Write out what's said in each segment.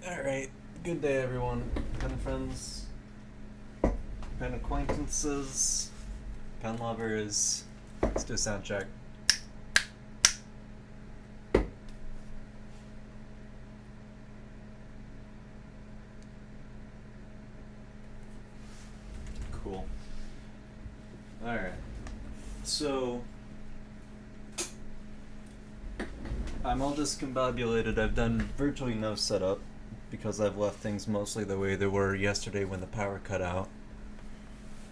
Alright, good day everyone. Pen friends, pen acquaintances, pen lovers. Let's do a sound check. Cool. Alright, so I'm all discombobulated. I've done virtually no setup because I've left things mostly the way they were yesterday when the power cut out.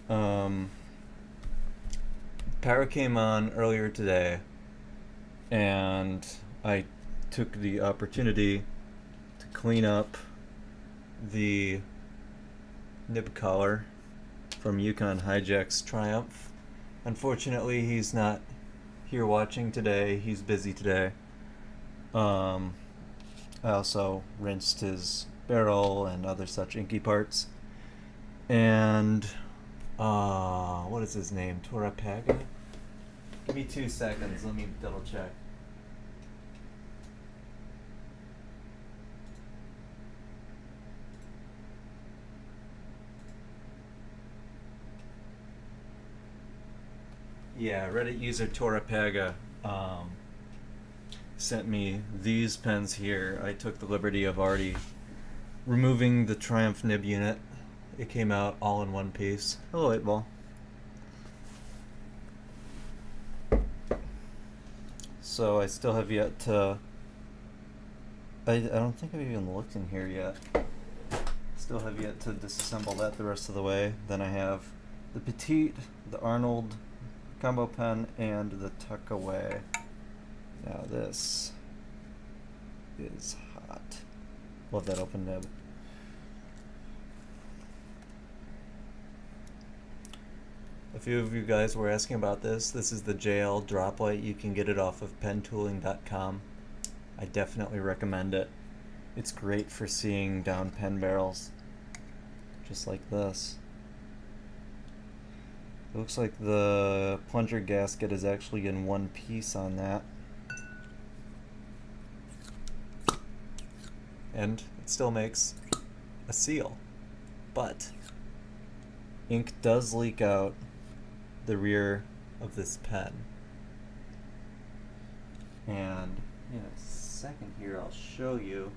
Power came on earlier today, and I took the opportunity to clean up the nib collar from Yukon Hijack's Triumph. Unfortunately, he's not here watching today. He's busy today. I also rinsed his barrel and other such inky parts. And, what is his name? Torapaga? Give me 2 seconds. Let me double check. Yeah, Reddit user Torapaga sent me these pens here. I took the liberty of already removing the Triumph nib unit. It came out all in one piece. Hello, 8-Ball. So I still have yet to... I don't think I've even looked in here yet. Still have yet to disassemble that the rest of the way. Then I have the Petite, the Arnold combo pen, and the Tuckaway. Now this is hot. Love that open nib. A few of you guys were asking about this. This is the JL Droplight. You can get it off of pentooling.com. I definitely recommend it. It's great for seeing down pen barrels, just like this. It looks like the plunger gasket is actually in one piece on that. And it still makes a seal. But ink does leak out the rear of this pen. And in a second here I'll show you,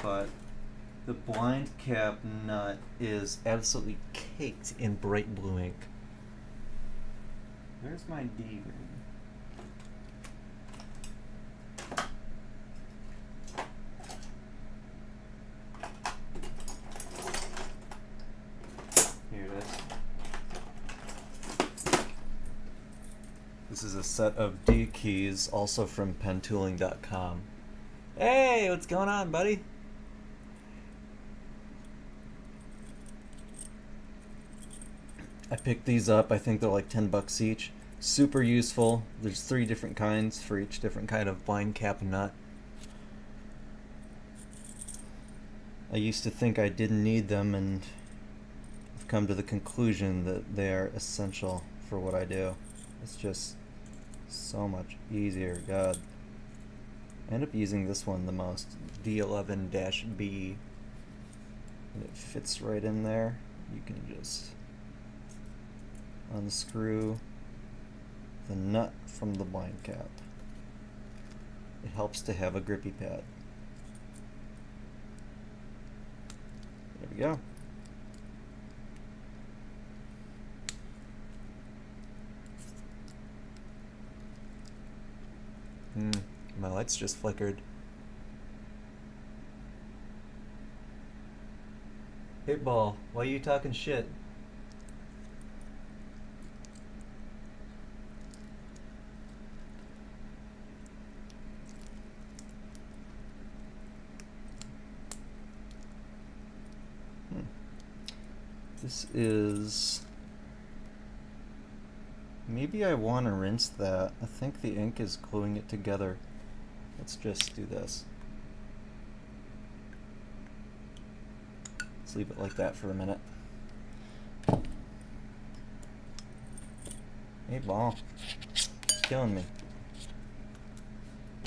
but the blind cap nut is absolutely caked in bright blue ink. There's my D ring. Here it is. This is a set of D keys, also from pentooling.com. Hey, what's going on, buddy? I picked these up. I think they're like $10 each. Super useful. There's 3 different kinds for each different kind of blind cap nut. I used to think I didn't need them, and I've come to the conclusion that they are essential for what I do. It's just so much easier. God. I end up using this one the most. D11-B. And it fits right in there. You can just unscrew the nut from the blind cap. It helps to have a grippy pad. There we go. My lights just flickered. Hey, Ball, why are you talking shit? This is... Maybe I want to rinse that. I think the ink is gluing it together. Let's just do this. Let's leave it like that for a minute. Hey, Ball. It's killing me.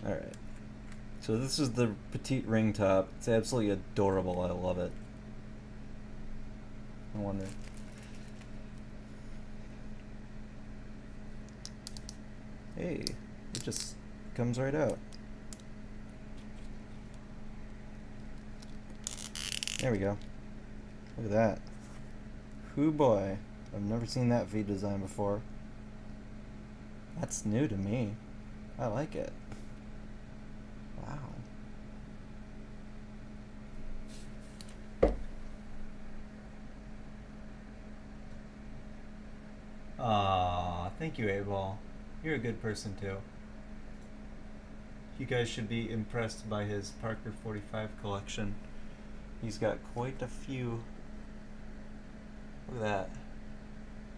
Alright. So this is the petite ring top. It's absolutely adorable. I love it. I wonder. Hey, it just comes right out. There we go. Look at that. Hoo boy. I've never seen that V design before. That's new to me. I like it. Wow. Aw, thank you, A-Ball. You're a good person, too. You guys should be impressed by his Parker 45 collection. He's got quite a few. Look at that.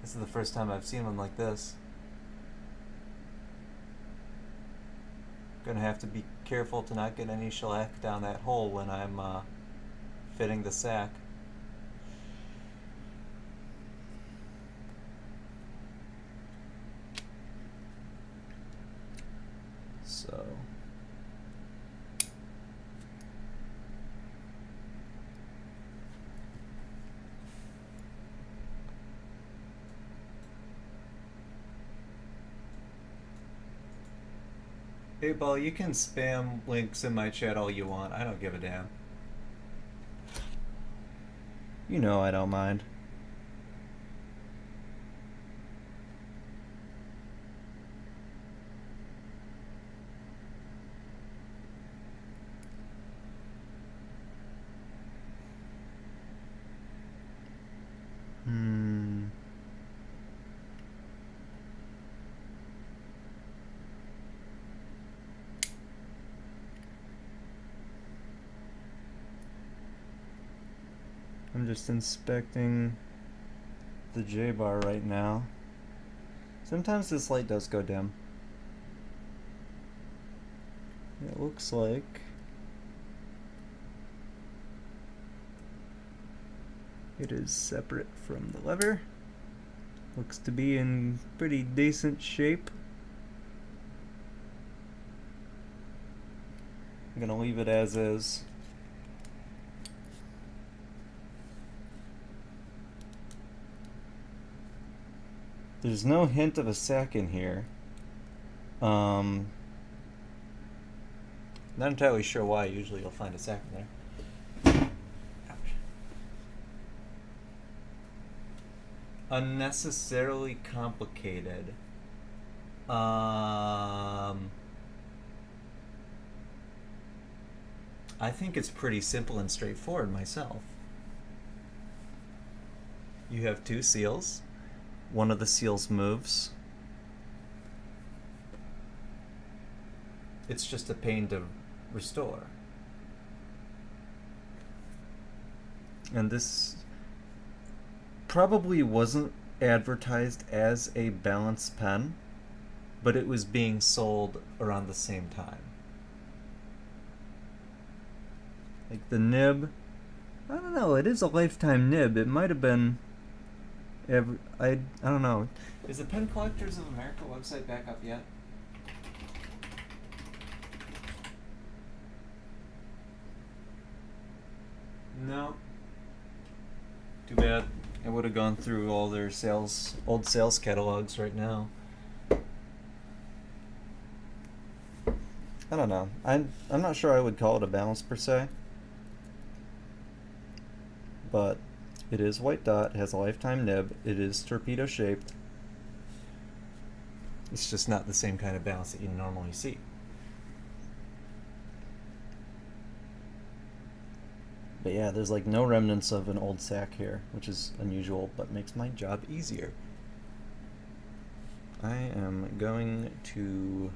This is the first time I've seen one like this. Gonna have to be careful to not get any shellac down that hole when I'm fitting the sack. So hey, Ball, you can spam links in my chat all you want. I don't give a damn. You know I don't mind. I'm just inspecting the J-bar right now. Sometimes this light does go dim. It looks like it is separate from the lever. Looks to be in pretty decent shape. I'm gonna leave it as is. There's no hint of a sack in here. Not entirely sure why. Usually you'll find a sack in there. Ouch. Unnecessarily complicated. I think it's pretty simple and straightforward myself. You have two seals. One of the seals moves. It's just a pain to restore. And this probably wasn't advertised as a balance pen, but it was being sold around the same time. Like the nib, I don't know, it is a lifetime nib. It might have been I don't know. Is the Pen Collectors of America website back up yet? No. Too bad. I would have gone through all their old sales catalogs right now. I don't know. I'm not sure I would call it a balance per se, but it is white dot, has a lifetime nib, it is torpedo shaped. It's just not the same kind of balance that you normally see. But yeah, there's like no remnants of an old sack here, which is unusual, but makes my job easier. I am going to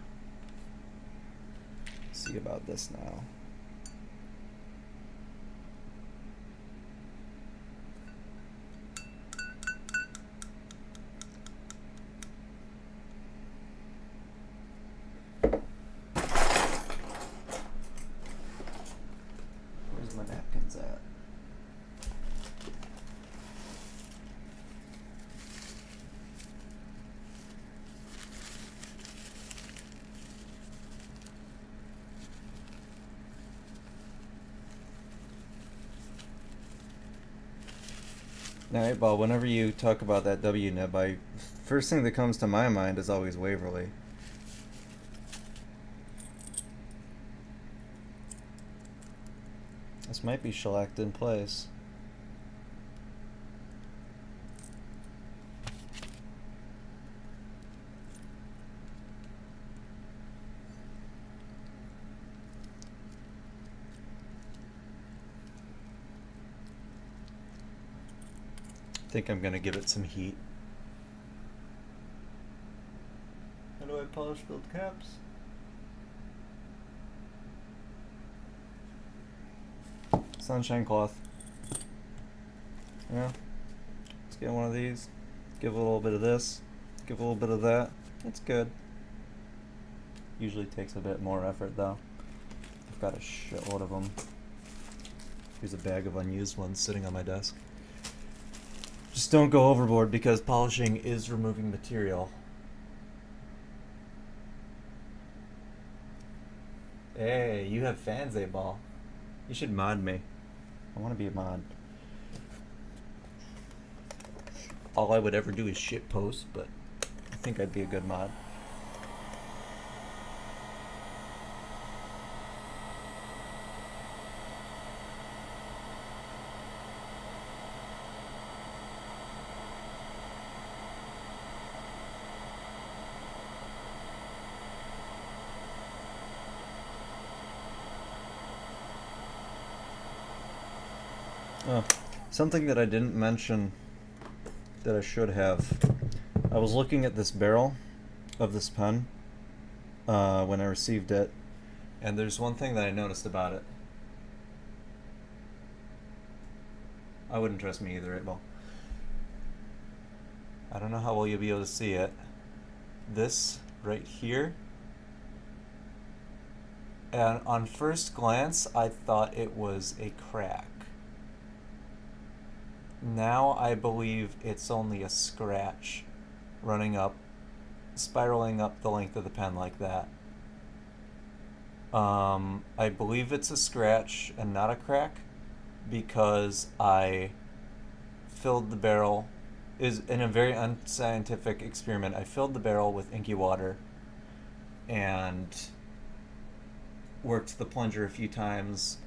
see about this now. Where's my napkins at? Now, 8-Ball, whenever you talk about that W-nib, first thing that comes to my mind is always Waverly. This might be shellacked in place. I think I'm gonna give it some heat. How do I polish filled caps? Sunshine cloth. Yeah. Let's get one of these. Give a little bit of this. Give a little bit of that. That's good. Usually takes a bit more effort though. I've got a shitload of them. Here's a bag of unused ones sitting on my desk. Just don't go overboard because polishing is removing material. Hey, you have fans, 8-Ball. You should mod me. I want to be a mod. All I would ever do is shit post, but I think I'd be a good mod. Oh, something that I didn't mention that I should have. I was looking at this barrel of this pen when I received it, and there's one thing that I noticed about it. I wouldn't trust me either, 8-Ball. I don't know how well you'll be able to see it. This right here, and on first glance I thought it was a crack. Now I believe it's only a scratch running up, spiraling up the length of the pen like that. I believe it's a scratch and not a crack because I filled the barrel, is in a very unscientific experiment. I filled the barrel with inky water and worked the plunger a few times,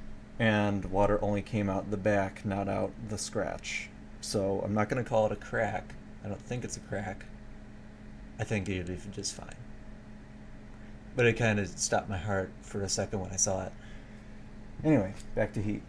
and water only came out the back, not out the scratch. So I'm not going to call it a crack. I don't think it's a crack. I think it would be just fine. But it kind of stopped my heart for a second when I saw it. Anyway, back to heat.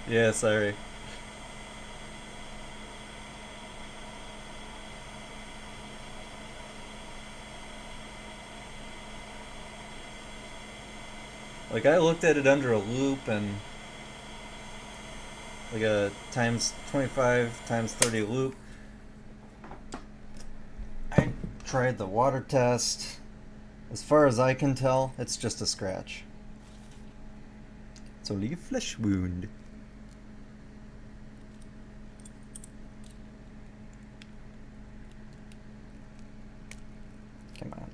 Yeah, sorry. Like, I looked at it under a loop and like a times 25 times 30 loop. I tried the water test. As far as I can tell, it's just a scratch. It's only a flesh wound. Come on.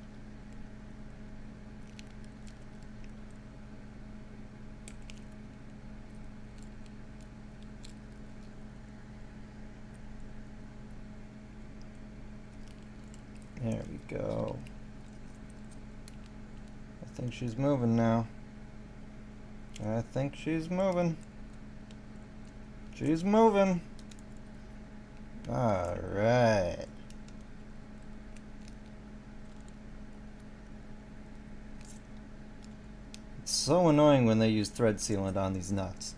There we go. I think she's moving now. I think she's moving. She's moving. All right. It's so annoying when they use thread sealant on these nuts.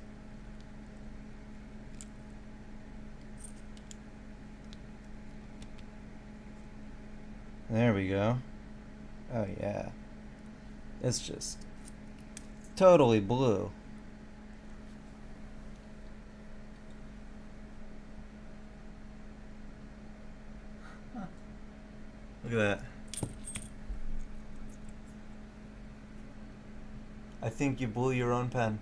There we go. Oh yeah. It's just totally blue. at that. I think you blew your own pen.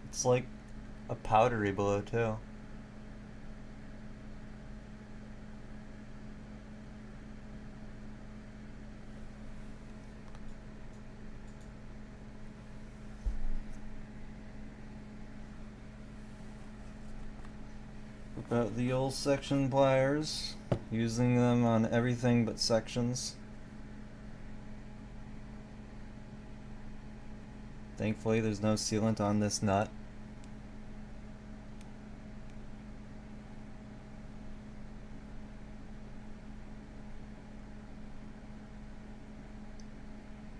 It's like a powdery blue too. About the old section pliers, using them on everything but sections. Thankfully there's no sealant on this nut.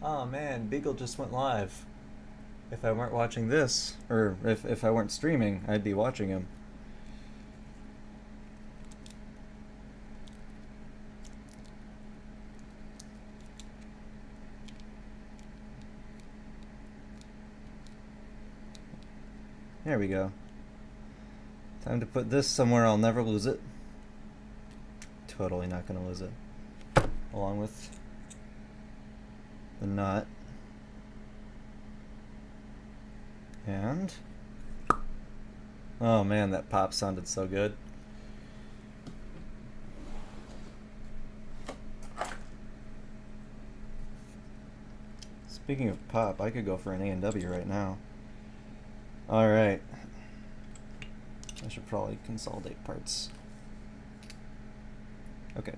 Oh man, Beagle just went live. If I weren't watching this, or if I weren't streaming, I'd be watching him. There we go. Time to put this somewhere I'll never lose it. Totally not gonna lose it. Along with the nut. And oh man, that pop sounded so good. Speaking of pop, I could go for an A&W right now. Alright. I should probably consolidate parts. Okay.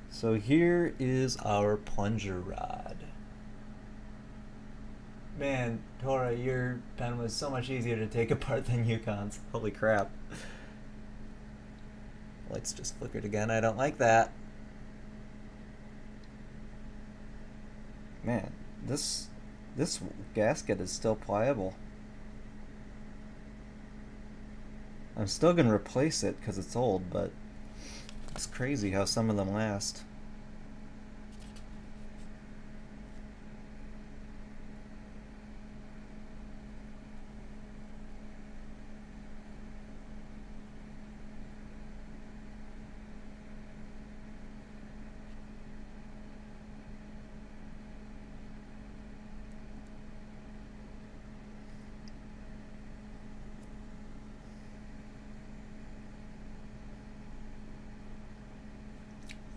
So here is our plunger rod. Man, Tora, your pen was so much easier to take apart than Yukon's. Holy crap. Lights just flickered again. I don't like that. Man, this gasket is still pliable. I'm still gonna replace it because it's old, but it's crazy how some of them last.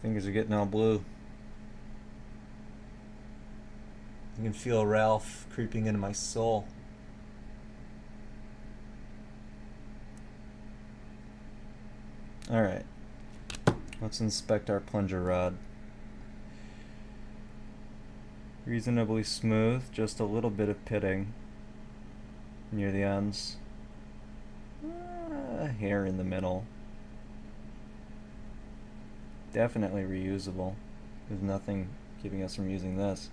Fingers are getting all blue. You can feel Ralph creeping into my soul. Alright, let's inspect our plunger rod. Reasonably smooth, just a little bit of pitting near the ends. Hair in the middle. Definitely reusable. There's nothing keeping us from using this.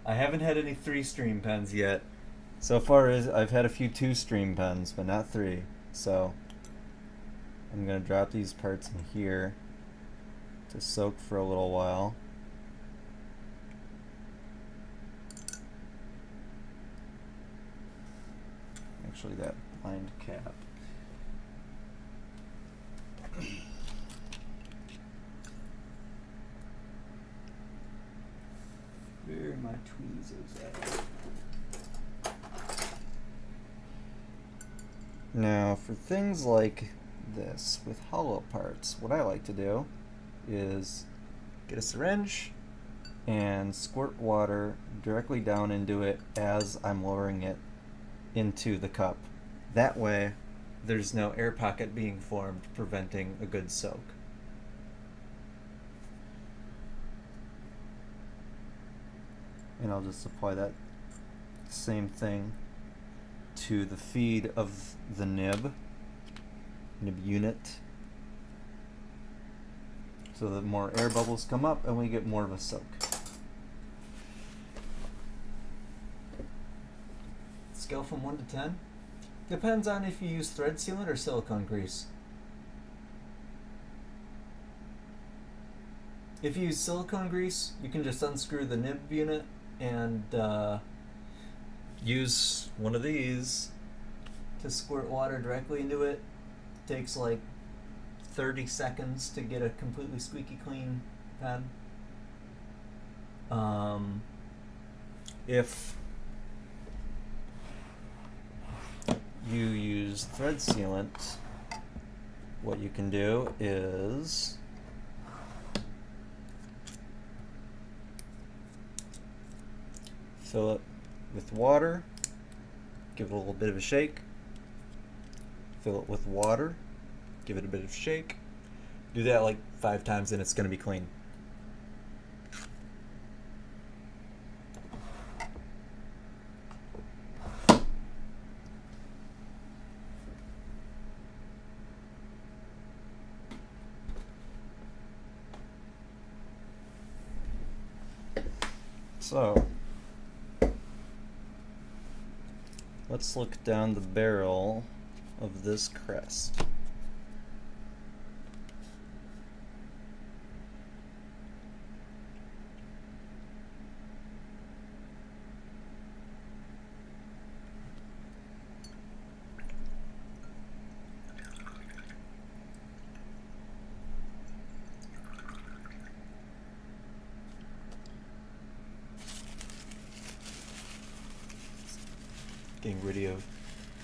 I haven't had any 3-stream pens yet. So far I've had a few 2-stream pens, but not 3. So I'm gonna drop these parts in here to soak for a little while. Actually, that blind cap. Where are my tweezers at? Now, for things like this, with hollow parts, what I like to do is get a syringe and squirt water directly down into it as I'm lowering it into the cup. That way, there's no air pocket being formed, preventing a good soak. And I'll just apply that same thing to the feed of the nib unit, so that more air bubbles come up and we get more of a soak. Scale from 1 to 10? Depends on if you use thread sealant or silicone grease. If you use silicone grease, you can just unscrew the nib unit and use one of these to squirt water directly into it. Takes like 30 seconds to get a completely squeaky clean pen. If you use thread sealant, what you can do is fill it with water, give it a little bit of a shake, fill it with water, give it a bit of a shake. Do that like 5 times and it's going to be clean. So, let's look down the barrel of this crest.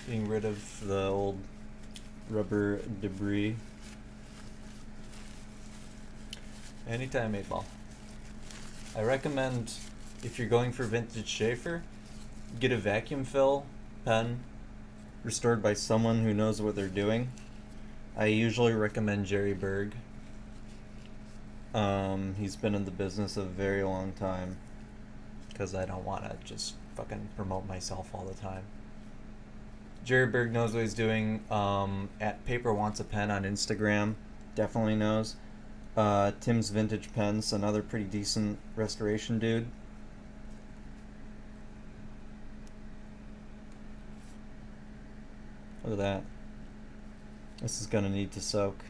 Getting rid of the old rubber debris. Anytime 8-ball. I recommend, if you're going for vintage Schaefer, get a vacuum fill pen restored by someone who knows what they're doing. I usually recommend Jerry Berg. He's been in the business a very long time, because I don't want to just fucking promote myself all the time. Jerry Berg knows what he's doing. At Paper Wants a Pen on Instagram, definitely knows. Tim's Vintage Pens, another pretty decent restoration dude. Look at that. This is gonna need to soak.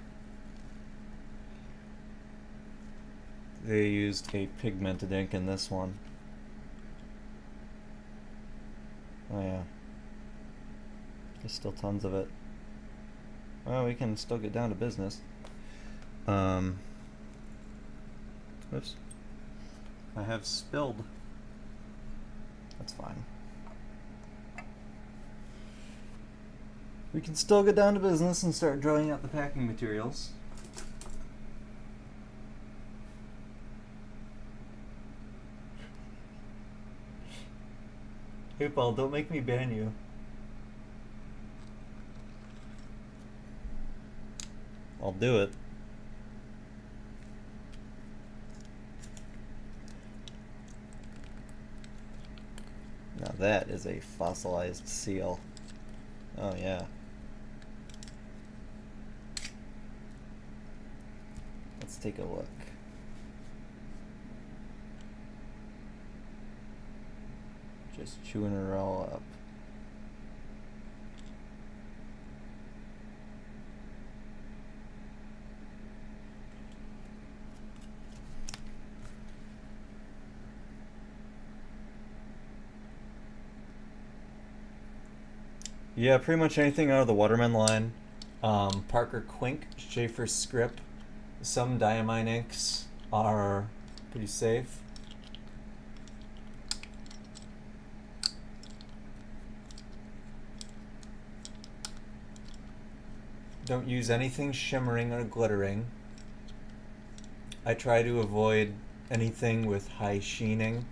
They used a pigmented ink in this one. Oh yeah. There's still tons of it. Well, we can still get down to business. Oops. I have spilled. That's fine. We can still get down to business and start drawing out the packing materials. Hey Paul, don't make me ban you. I'll do it. Now that is a fossilized seal. Oh yeah. Let's take a look. Just chewing her all up. Yeah, pretty much anything out of the Waterman line. Parker Quink, Schaefer Script. Some diamine inks are pretty safe. Don't use anything shimmering or glittering. I try to avoid anything with high sheening.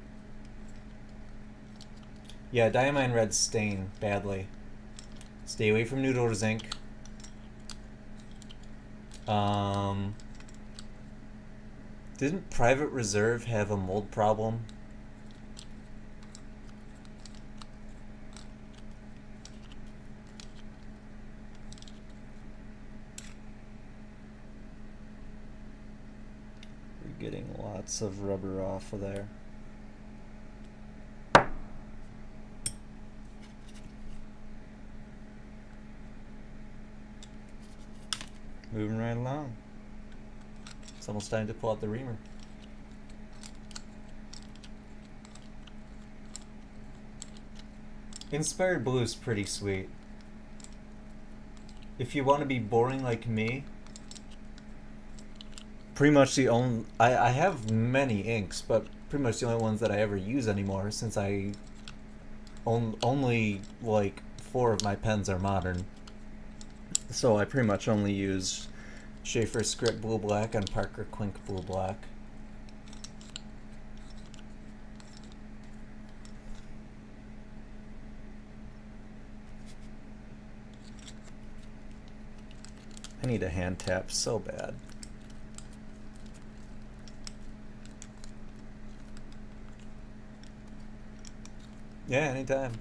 Yeah, diamine reds stain badly. Stay away from Noodler's ink. Didn't Private Reserve have a mold problem? We're getting lots of rubber off of there. Moving right along. It's almost time to pull out the reamer. Inspired blue is pretty sweet. If you want to be boring like me, pretty much the only... I have many inks, but pretty much the only ones that I ever use anymore, since I... only, like, 4 of my pens are modern. So I pretty much only use Schaefer Script Blue Black and Parker Quink Blue Black. I need a hand tap so bad. Yeah, anytime.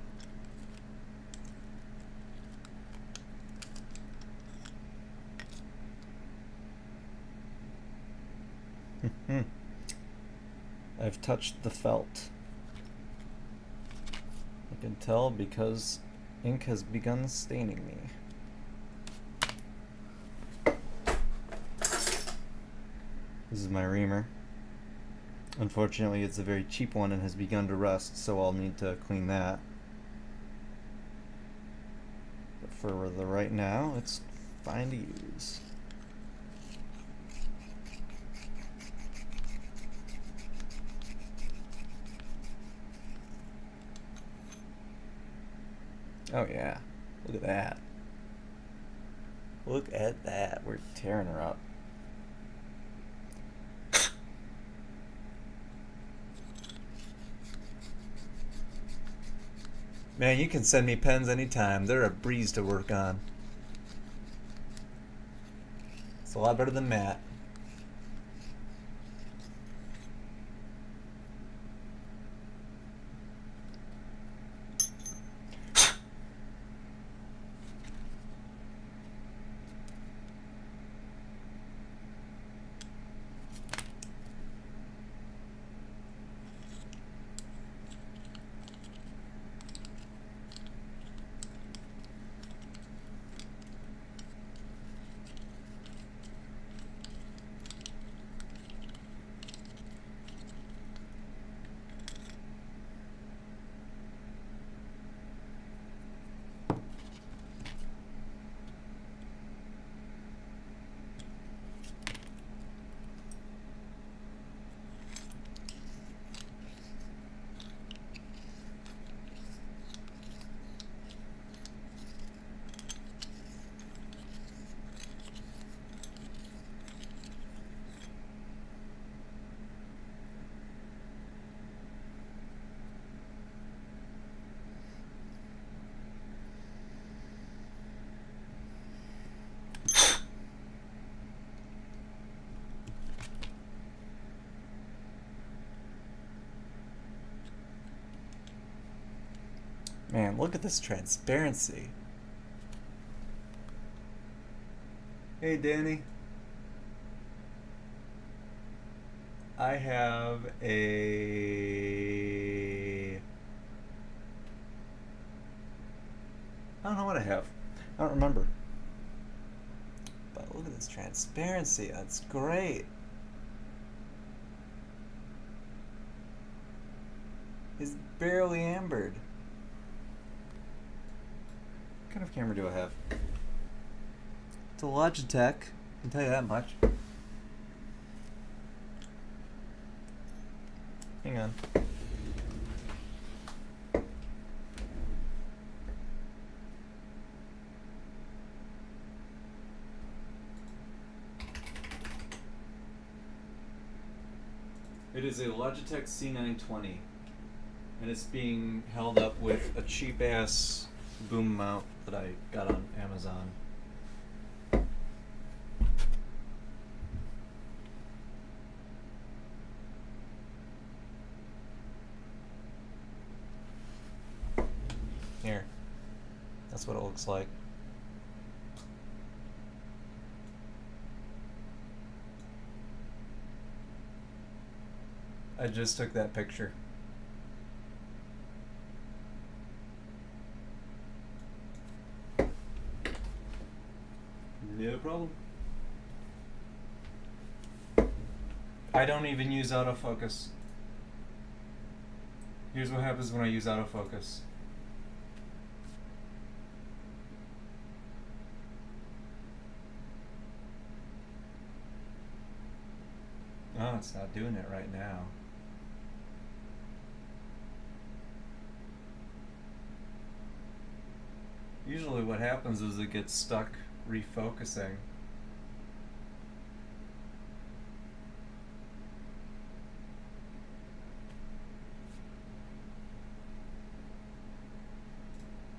I've touched the felt. I can tell because ink has begun staining me. This is my reamer. Unfortunately, it's a very cheap one and has begun to rust, so I'll need to clean that. But for the right now, it's fine to use. Oh yeah, look at that. Look at that, we're tearing her up. Man, you can send me pens anytime. They're a breeze to work on. It's a lot better than Matt. Man, look at this transparency. Hey, Danny. I have a... I don't know what I have. I don't remember. But look at this transparency. That's great. It's barely ambered. What kind of camera do I have? It's a Logitech, I can tell you that much. Hang on. It is a Logitech C920, and it's being held up with a cheap-ass boom mount that I got on Amazon. Here. That's what it looks like. I just took that picture. No problem. I don't even use autofocus. Here's what happens when I use autofocus. Oh, it's not doing it right now. Usually what happens is it gets stuck refocusing.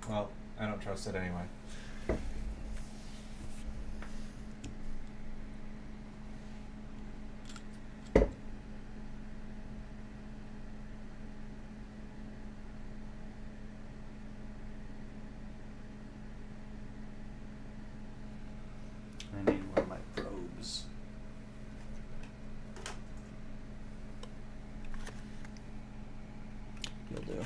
Well, I don't trust it anyway. I need one of my probes. You'll do.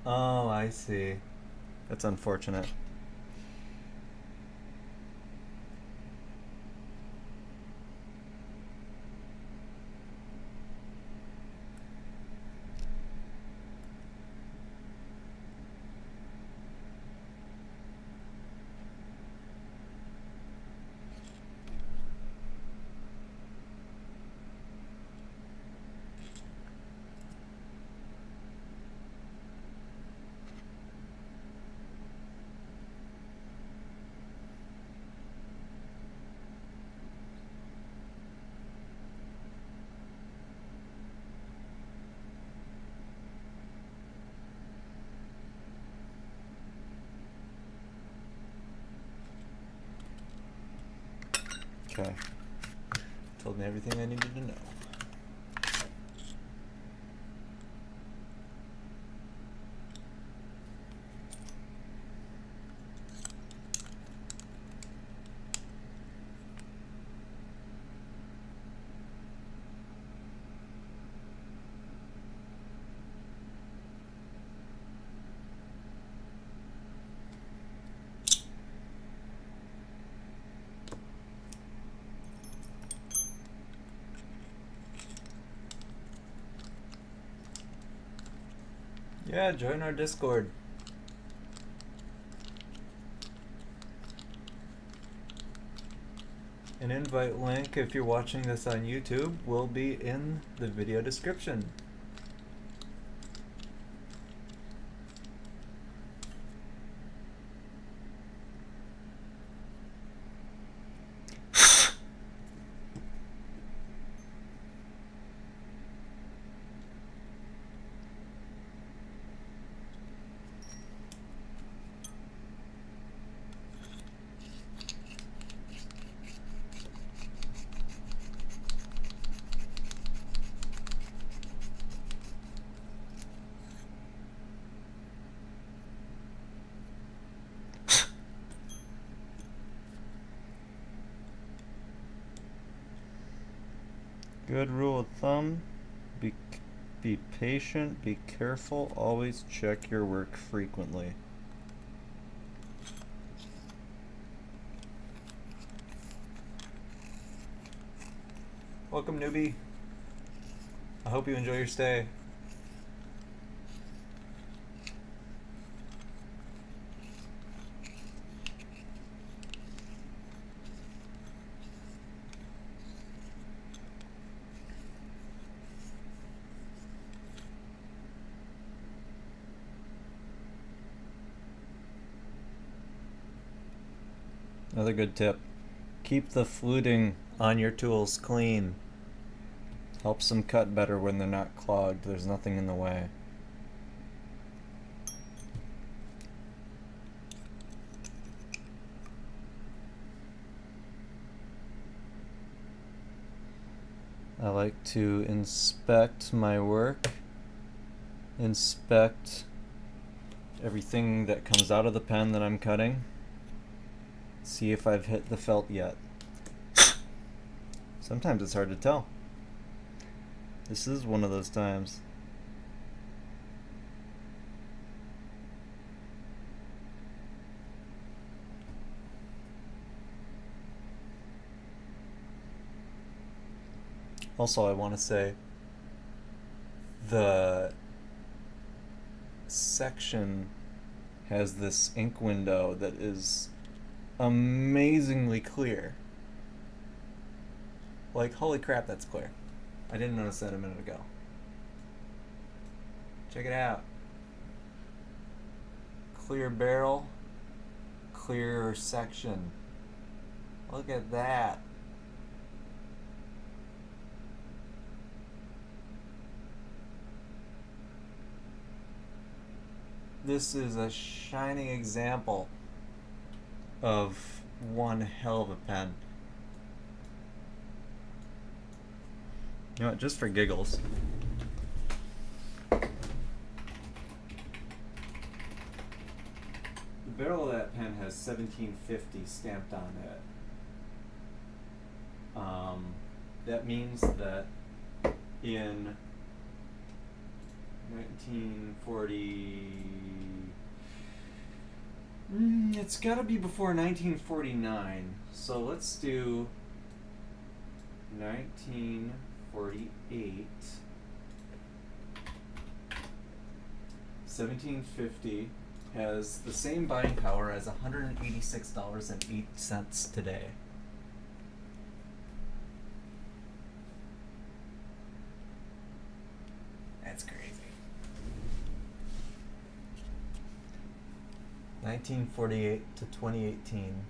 Oh, I see. That's unfortunate. Okay. Told me everything I needed to know. Yeah, join our Discord. An invite link, if you're watching this on YouTube, will be in the video description. Good rule of thumb, be patient, be careful, always check your work frequently. Welcome, newbie. I hope you enjoy your stay. Another good tip. Keep the fluting on your tools clean. Helps them cut better when they're not clogged. There's nothing in the way. I like to inspect my work, inspect everything that comes out of the pen that I'm cutting, see if I've hit the felt yet. Sometimes it's hard to tell. This is one of those times. Also, I want to say the section has this ink window that is amazingly clear. Like, holy crap, that's clear. I didn't notice that a minute ago. Check it out. Clear barrel, clear section. Look at that. This is a shining example of one hell of a pen. You know what, just for giggles. The barrel of that pen has 1750 stamped on it. That means that in 1940... it's gotta be before 1949. So let's do 1948. 1750 has the same buying power as $186.08 today. That's crazy. 1948 to 2018.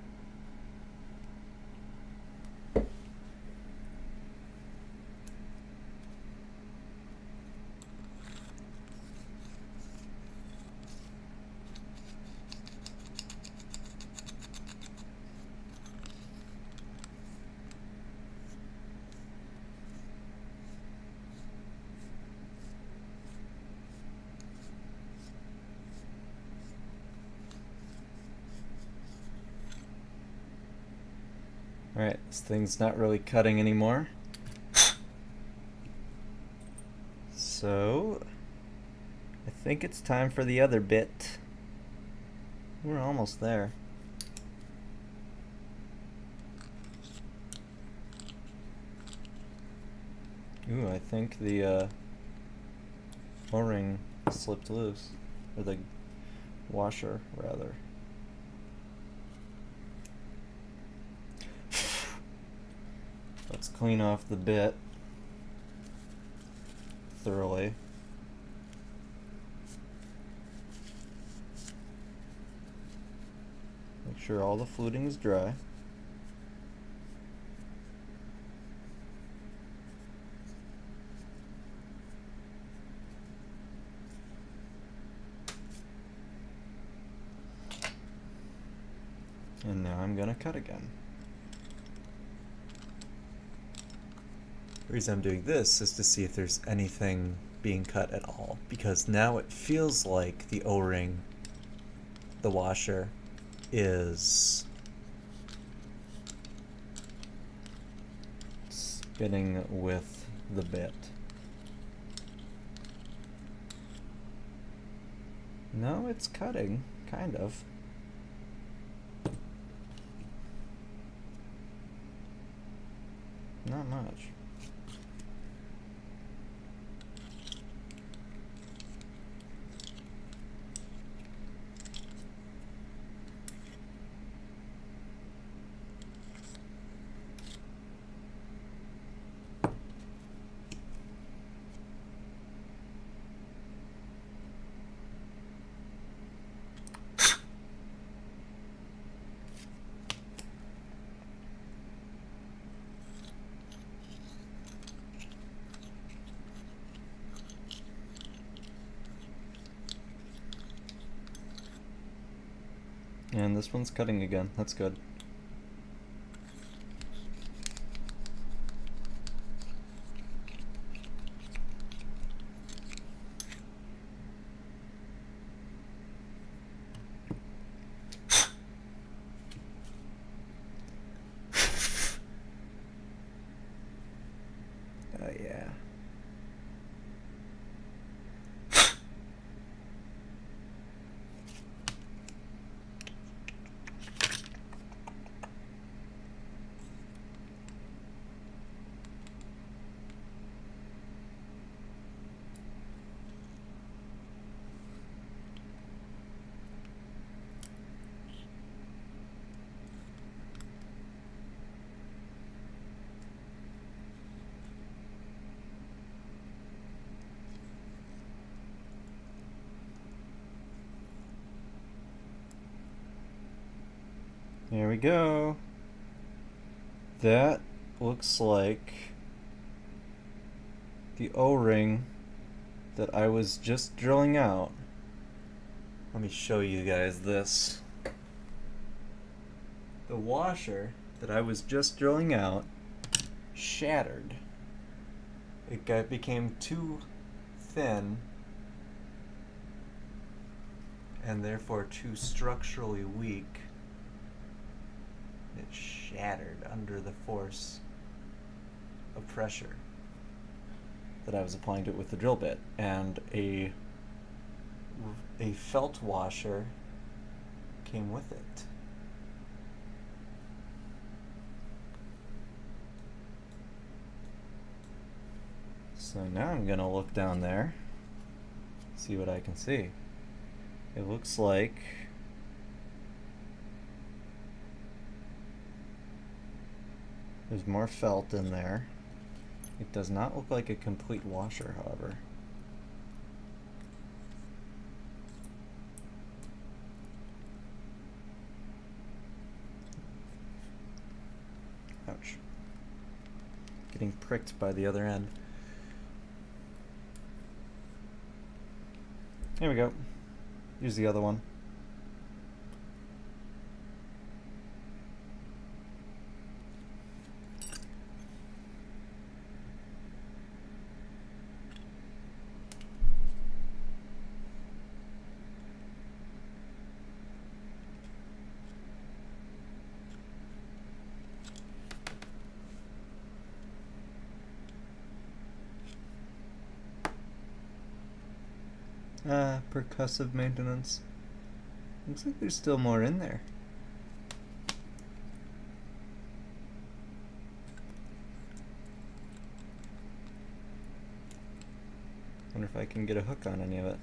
Alright, this thing's not really cutting anymore. So, I think it's time for the other bit. We're almost there. Ooh, I think the O-ring slipped loose. Or the washer, rather. Let's clean off the bit thoroughly. Make sure all the fluting is dry. And now I'm gonna cut again. The reason I'm doing this is to see if there's anything being cut at all, because now it feels like the O-ring, the washer, is spinning with the bit. No, it's cutting, kind of. Not much. And this one's cutting again. That's good. Oh yeah. There we go. That looks like the O-ring that I was just drilling out. Let me show you guys this. The washer that I was just drilling out shattered. It became too thin and therefore too structurally weak. It shattered under the force of pressure that I was applying to it with the drill bit, and a felt washer came with it. So now I'm gonna look down there, see what I can see. It looks like there's more felt in there. It does not look like a complete washer, however. Ouch. Getting pricked by the other end. There we go. Here's the other one. Percussive maintenance. Looks like there's still more in there. Wonder if I can get a hook on any of it.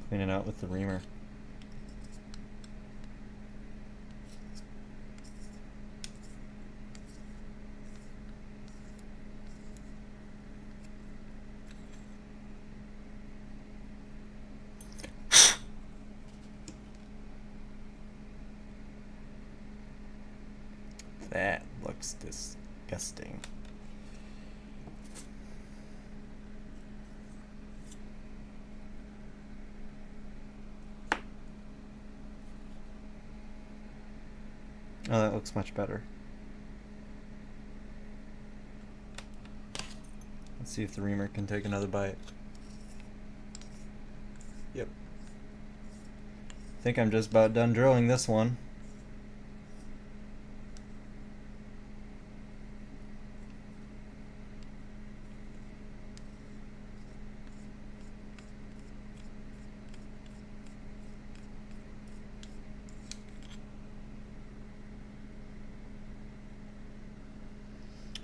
Clean it out with the reamer. That looks disgusting. Oh, that looks much better. Let's see if the reamer can take another bite. Yep. I think I'm just about done drilling this one.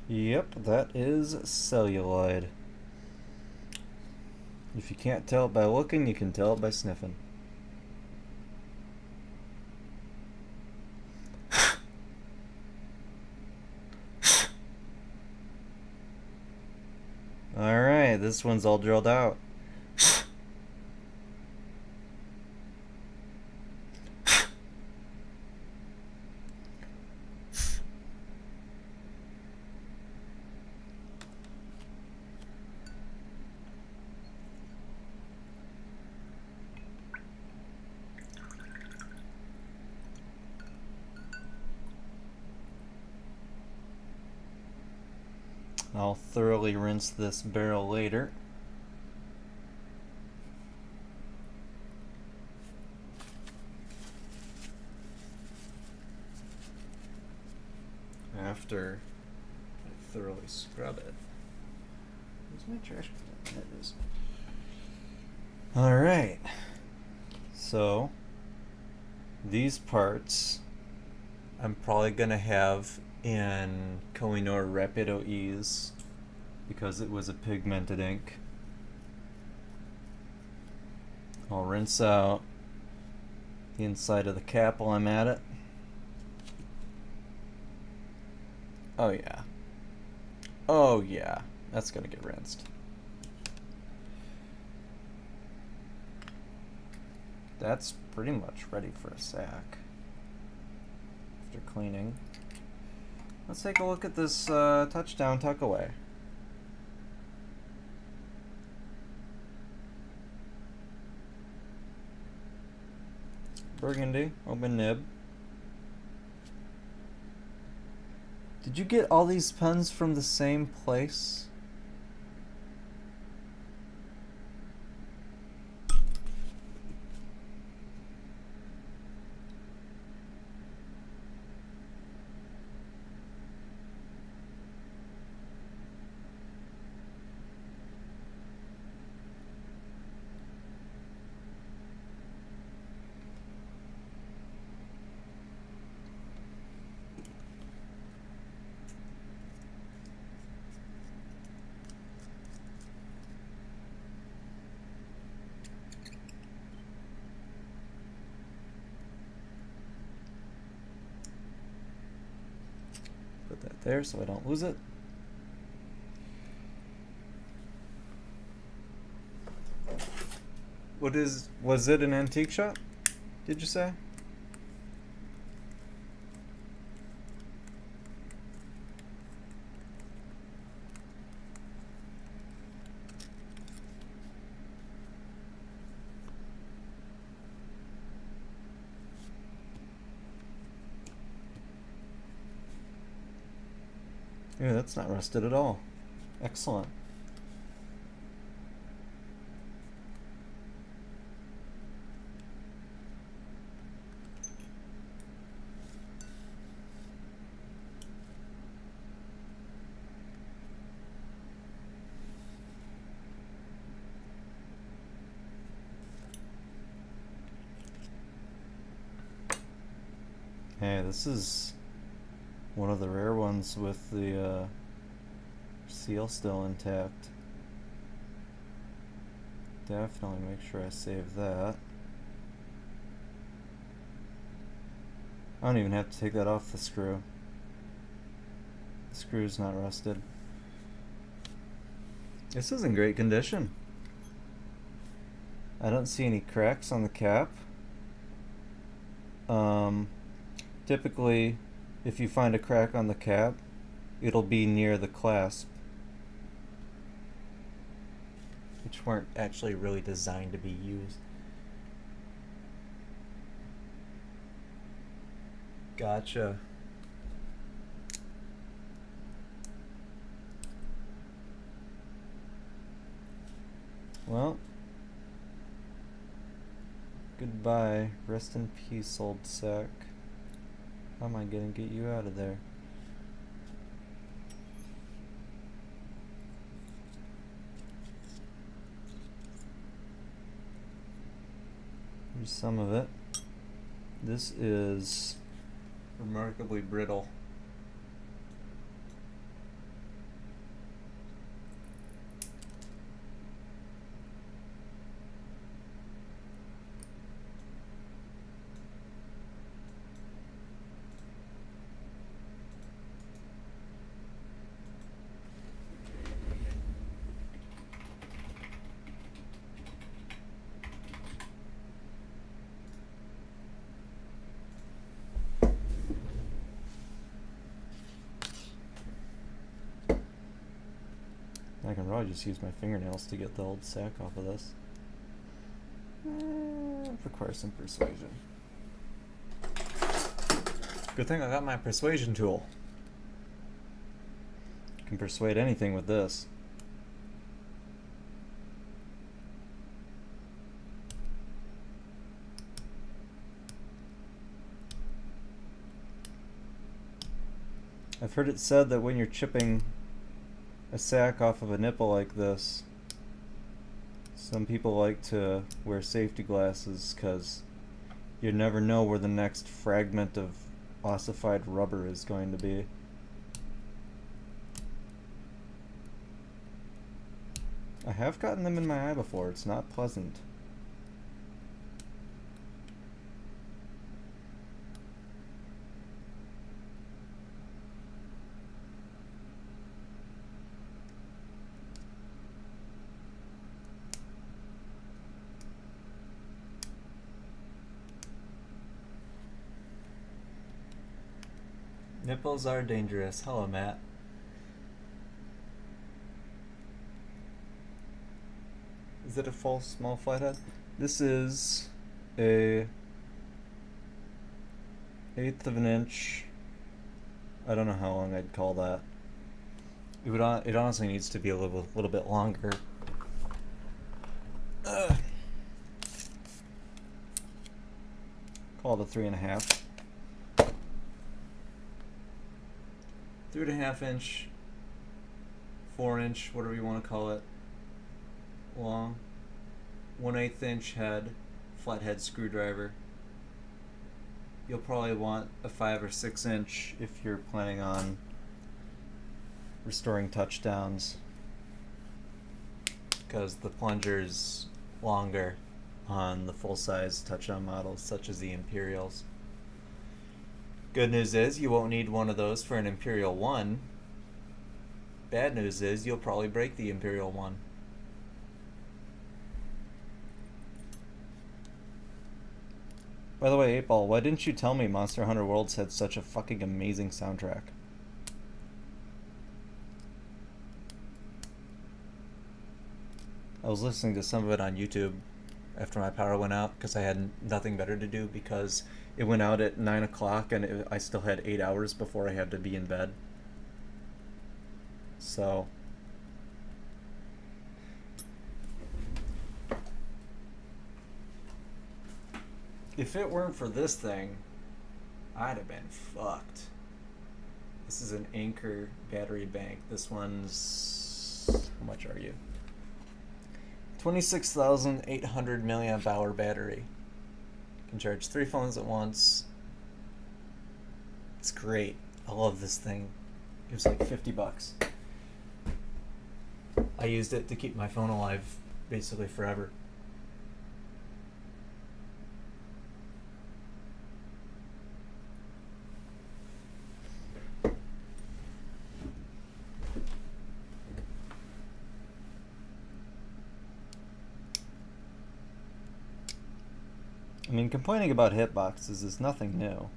Yep, that is celluloid. If you can't tell it by looking, you can tell it by sniffing. Alright, this one's all drilled out. I'll thoroughly rinse this barrel later. After I thoroughly scrub it. Where's my trash can? There it is. Alright. So, these parts I'm probably going to have in Kohinoor Rapido Ease because it was a pigmented ink. I'll rinse out the inside of the cap while I'm at it. Oh yeah. Oh yeah. That's gonna get rinsed. That's pretty much ready for a sack. After cleaning. Let's take a look at this touchdown tuck away. Burgundy, open nib. Did you get all these pens from the same place? Put that there so I don't lose it. Was it an antique shop? Did you say? Yeah, that's not rusted at all. Excellent. Hey, this is one of the rare ones with the seal still intact. Definitely make sure I save that. I don't even have to take that off the screw. The screw's not rusted. This is in great condition. I don't see any cracks on the cap. Typically, if you find a crack on the cap, it'll be near the clasp, which weren't actually really designed to be used. Gotcha. Well, goodbye. Rest in peace, old sack. How am I gonna get you out of there? Here's some of it. This is remarkably brittle. I can probably just use my fingernails to get the old sack off of this. Requires some persuasion. Good thing I got my persuasion tool. Can persuade anything with this. I've heard it said that when you're chipping a sack off of a nipple like this, some people like to wear safety glasses because you never know where the next fragment of ossified rubber is going to be. I have gotten them in my eye before. It's not pleasant. Nipples are dangerous. Hello, Matt. Is it a full small flathead? This is a 1/8 of an inch. I don't know how long I'd call that. It honestly needs to be a little bit longer. Call it a 3.5. 3.5 inch, 4 inch, whatever you want to call it, long. 1/8 inch head, flathead screwdriver. You'll probably want a 5 or 6 inch if you're planning on restoring touchdowns, because the plunger's longer on the full-size touchdown models such as the Imperials. Good news is you won't need one of those for an Imperial 1. Bad news is you'll probably break the Imperial 1. By the way, 8-Ball, why didn't you tell me Monster Hunter Worlds had such a fucking amazing soundtrack? I was listening to some of it on YouTube after my power went out because I had nothing better to do, because it went out at 9 o'clock and I still had 8 hours before I had to be in bed. So if it weren't for this thing, I'd have been fucked. This is an Anchor battery bank. This one's... how much are you? 26,800 milliamp hour battery. Can charge 3 phones at once. It's great. I love this thing. It was like $50. I used it to keep my phone alive basically forever. I mean, complaining about hitboxes is nothing new.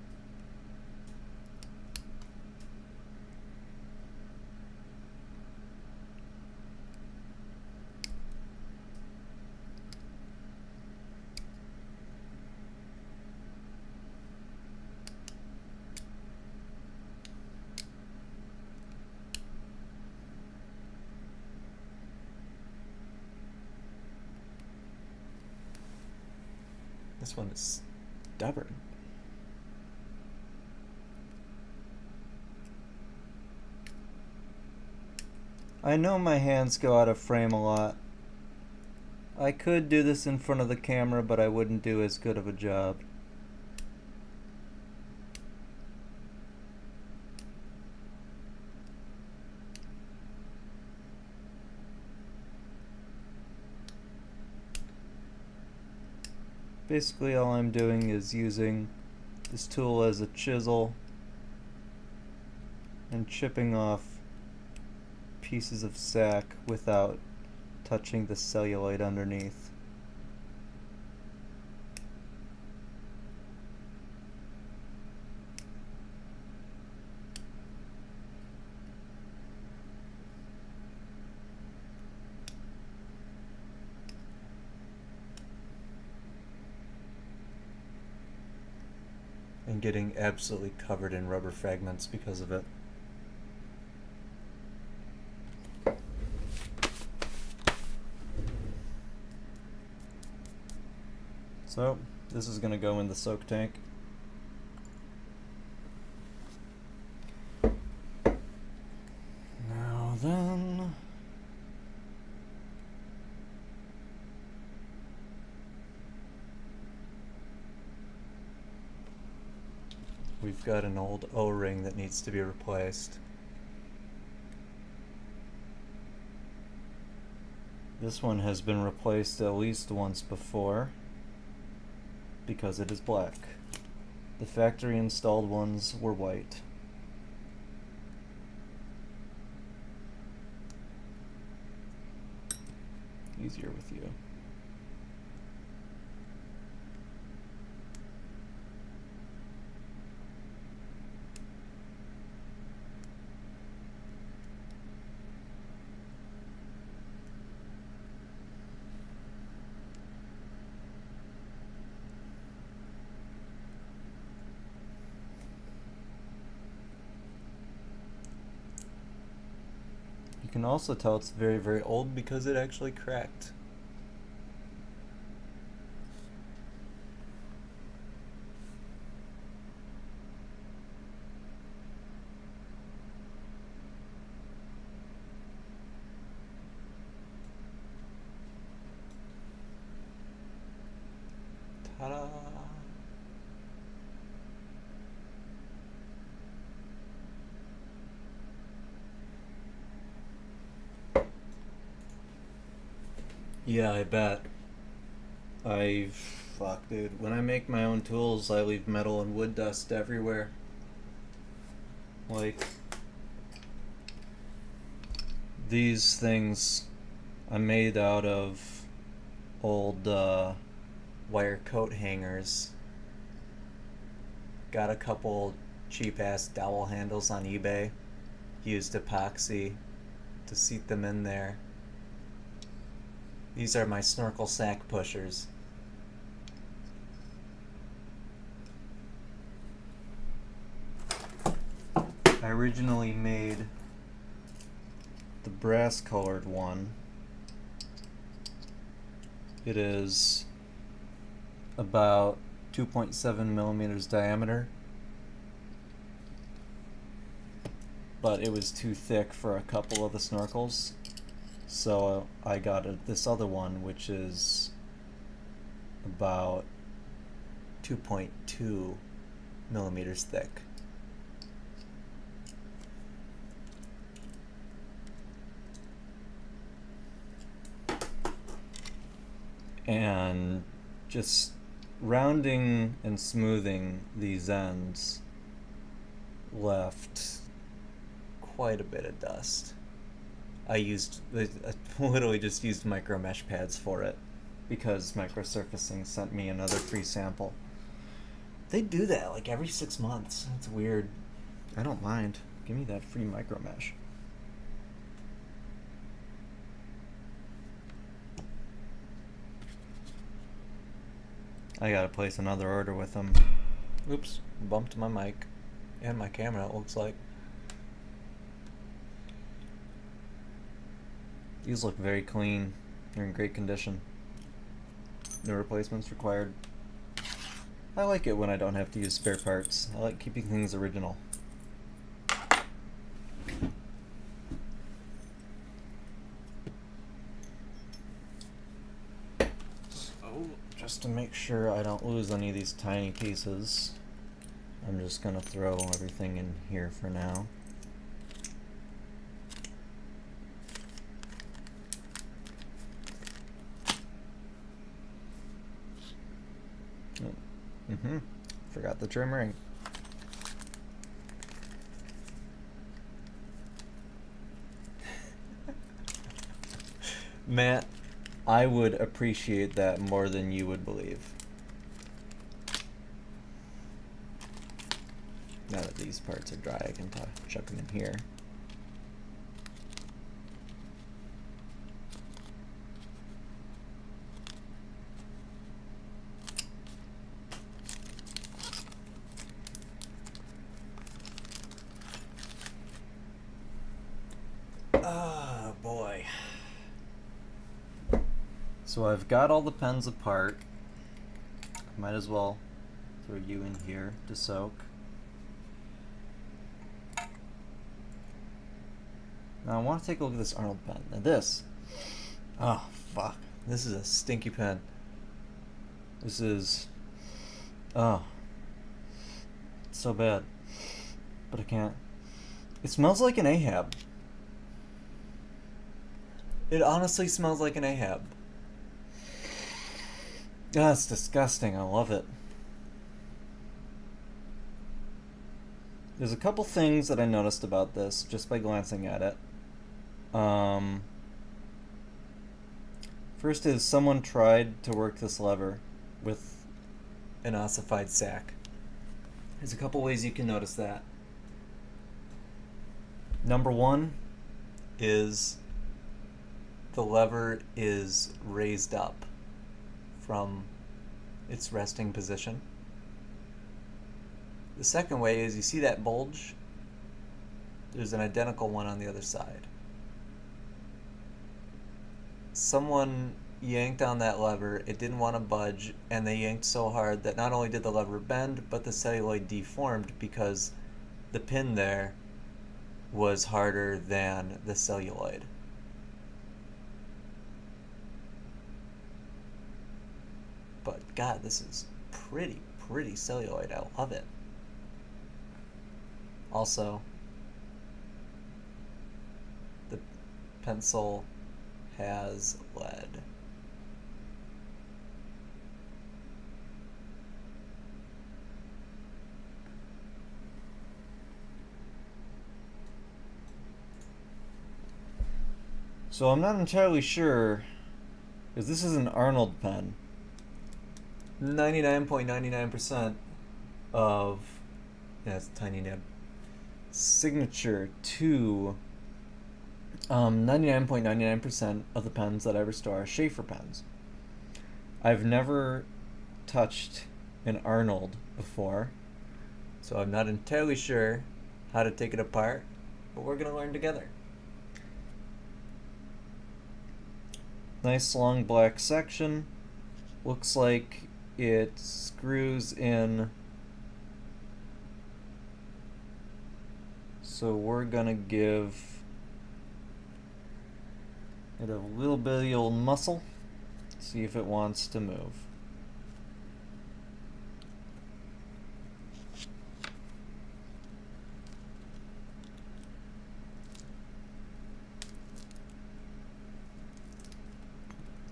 This one is stubborn. I know my hands go out of frame a lot. I could do this in front of the camera, but I wouldn't do as good of a job. Basically all I'm doing is using this tool as a chisel and chipping off pieces of sack without touching the cellulite underneath. And getting absolutely covered in rubber fragments because of it. So, this is going to go in the soak tank. Now then... we've got an old O-ring that needs to be replaced. This one has been replaced at least once before, because it is black. The factory installed ones were white. Easier with you. You can also tell it's very, very old because it actually cracked. Ta-da! Yeah, I bet. Fuck, dude. When I make my own tools, I leave metal and wood dust everywhere. Like, these things I'm made out of old wire coat hangers. Got a couple cheap ass dowel handles on eBay. Used epoxy to seat them in there. These are my snorkel sack pushers. I originally made the brass colored one. It is about 2.7 millimeters diameter, but it was too thick for a couple of the snorkels, so I got this other one, which is about 2.2 millimeters thick. And just rounding and smoothing these ends left quite a bit of dust. I literally just used micro mesh pads for it because Microsurfacing sent me another free sample. They do that like every 6 months. It's weird. I don't mind. Give me that free micro mesh. I gotta place another order with them. Oops, bumped my mic and my camera, it looks like. These look very clean. They're in great condition. No replacements required. I like it when I don't have to use spare parts. I like keeping things original. Just to make sure I don't lose any of these tiny pieces, I'm just gonna throw everything in here for now. Forgot the trim ring. Matt, I would appreciate that more than you would believe. Now that these parts are dry, I can chuck them in here. Oh boy. So I've got all the pens apart. Might as well throw you in here to soak. Now I want to take a look at this Arnold pen. Now this, oh fuck, this is a stinky pen. This is, oh, it's so bad, but I can't. It smells like an Ahab. It honestly smells like an Ahab. Ah, it's disgusting. I love it. There's a couple things that I noticed about this just by glancing at it. First is someone tried to work this lever with an ossified sack. There's a couple ways you can notice that. Number one is the lever is raised up from its resting position. The second way is you see that bulge? There's an identical one on the other side. someone yanked on that lever, it didn't want to budge, and they yanked so hard that not only did the lever bend, but the celluloid deformed because the pin there was harder than the celluloid. But God, this is pretty celluloid. I love it. Also, the pencil has lead. So I'm not entirely sure, because this is an Arnold pen. 99.99% of, yeah, it's a tiny nib, Signature to 99.99% of the pens that I ever store are Schaefer pens. I've never touched an Arnold before, so I'm not entirely sure how to take it apart, but we're going to learn together. Nice long black section. Looks like it screws in. So we're gonna give it a little bit of the old muscle. See if it wants to move.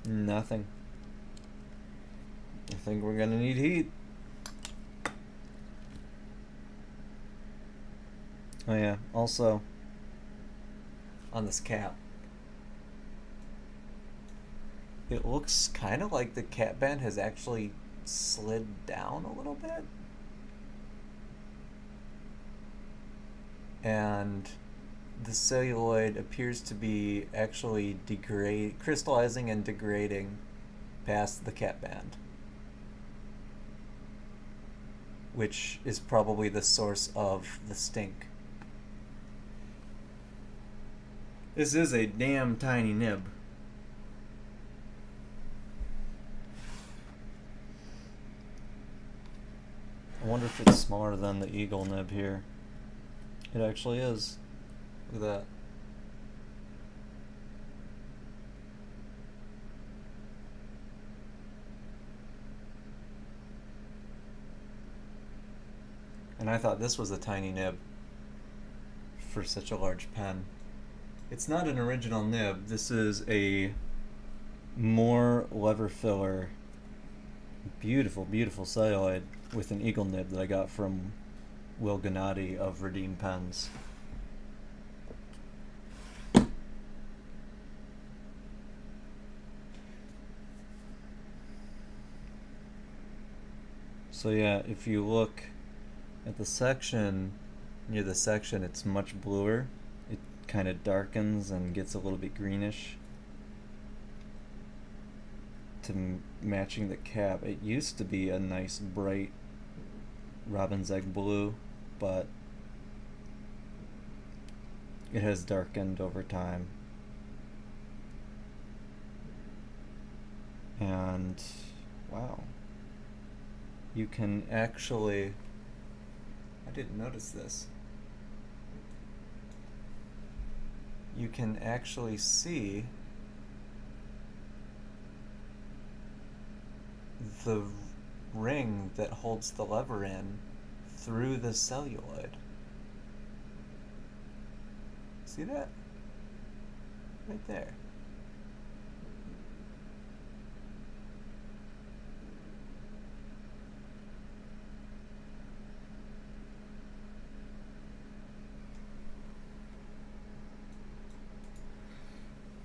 Nothing. I think we're gonna need heat. Oh yeah, also On this cap, it looks kind of like the cap band has actually slid down a little bit. And the celluloid appears to be actually crystallizing and degrading past the cap band, which is probably the source of the stink. this is a damn tiny nib. I wonder if it's smaller than the Eagle nib here. It actually is. Look at that. And I thought this was a tiny nib for such a large pen. It's not an original nib. This is a more lever filler, beautiful, beautiful celluloid with an Eagle nib that I got from Will Gennady of Redeem Pens. So yeah, if you look at the section, near the section, it's much bluer. It kind of darkens and gets a little bit greenish to matching the cap. It used to be a nice bright robin's egg blue, but it has darkened over time. And wow, you can actually, I didn't notice this, you can actually see the ring that holds the lever in through the celluloid. See that? Right there.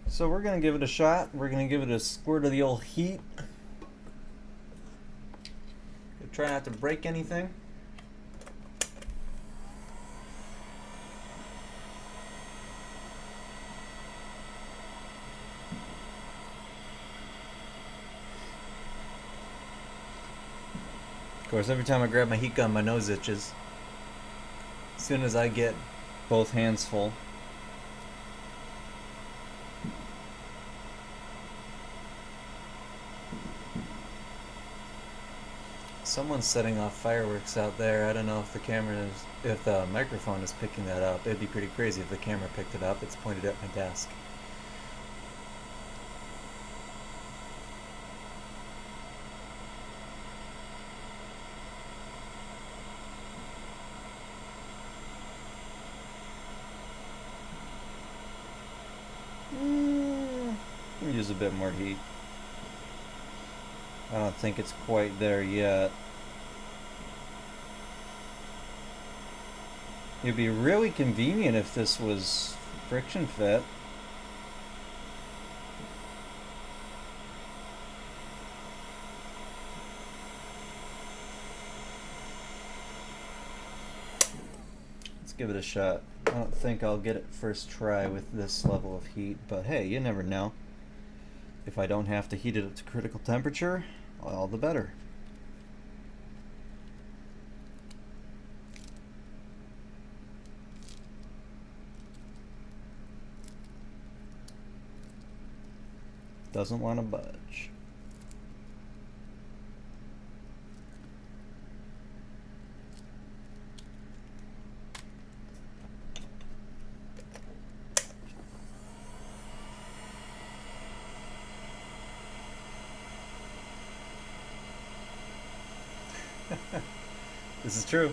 So we're going to give it a shot. We're going to give it a squirt of the old heat. Try not to break anything. Of course, every time I grab my heat gun, my nose itches. As soon as I get both hands full. Someone's setting off fireworks out there. I don't know if if the microphone is picking that up. It'd be pretty crazy if the camera picked it up. It's pointed at my desk. Use a bit more heat. I don't think it's quite there yet. It'd be really convenient if this was friction fit. Let's give it a shot. I don't think I'll get it first try with this level of heat, but hey, you never know. If I don't have to heat it up to critical temperature, all the better. Doesn't want to budge. This is true.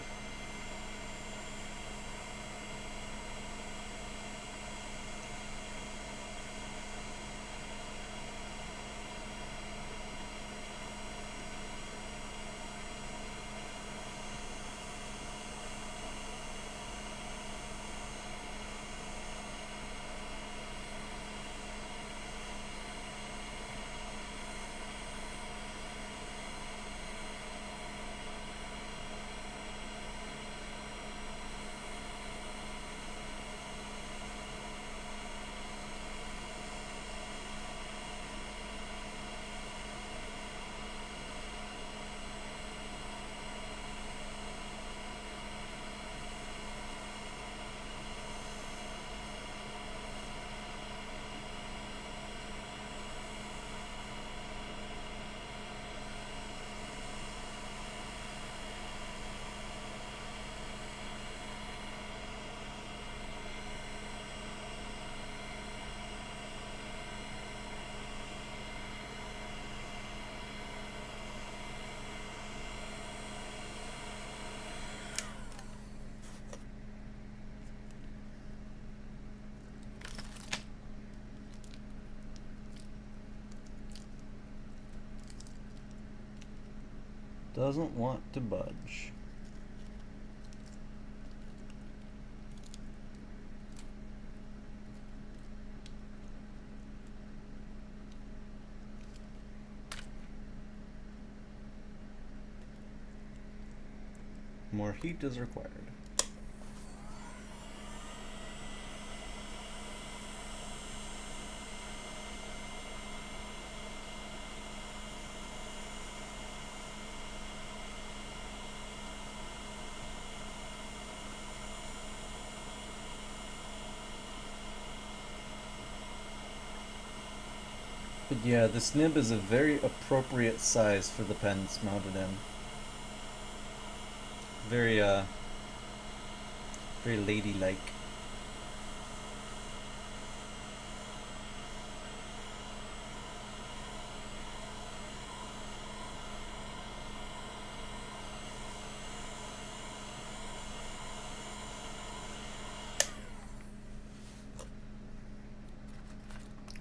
Doesn't want to budge. More heat is required. But yeah, this nib is a very appropriate size for the pen it's mounted in. Very, very ladylike.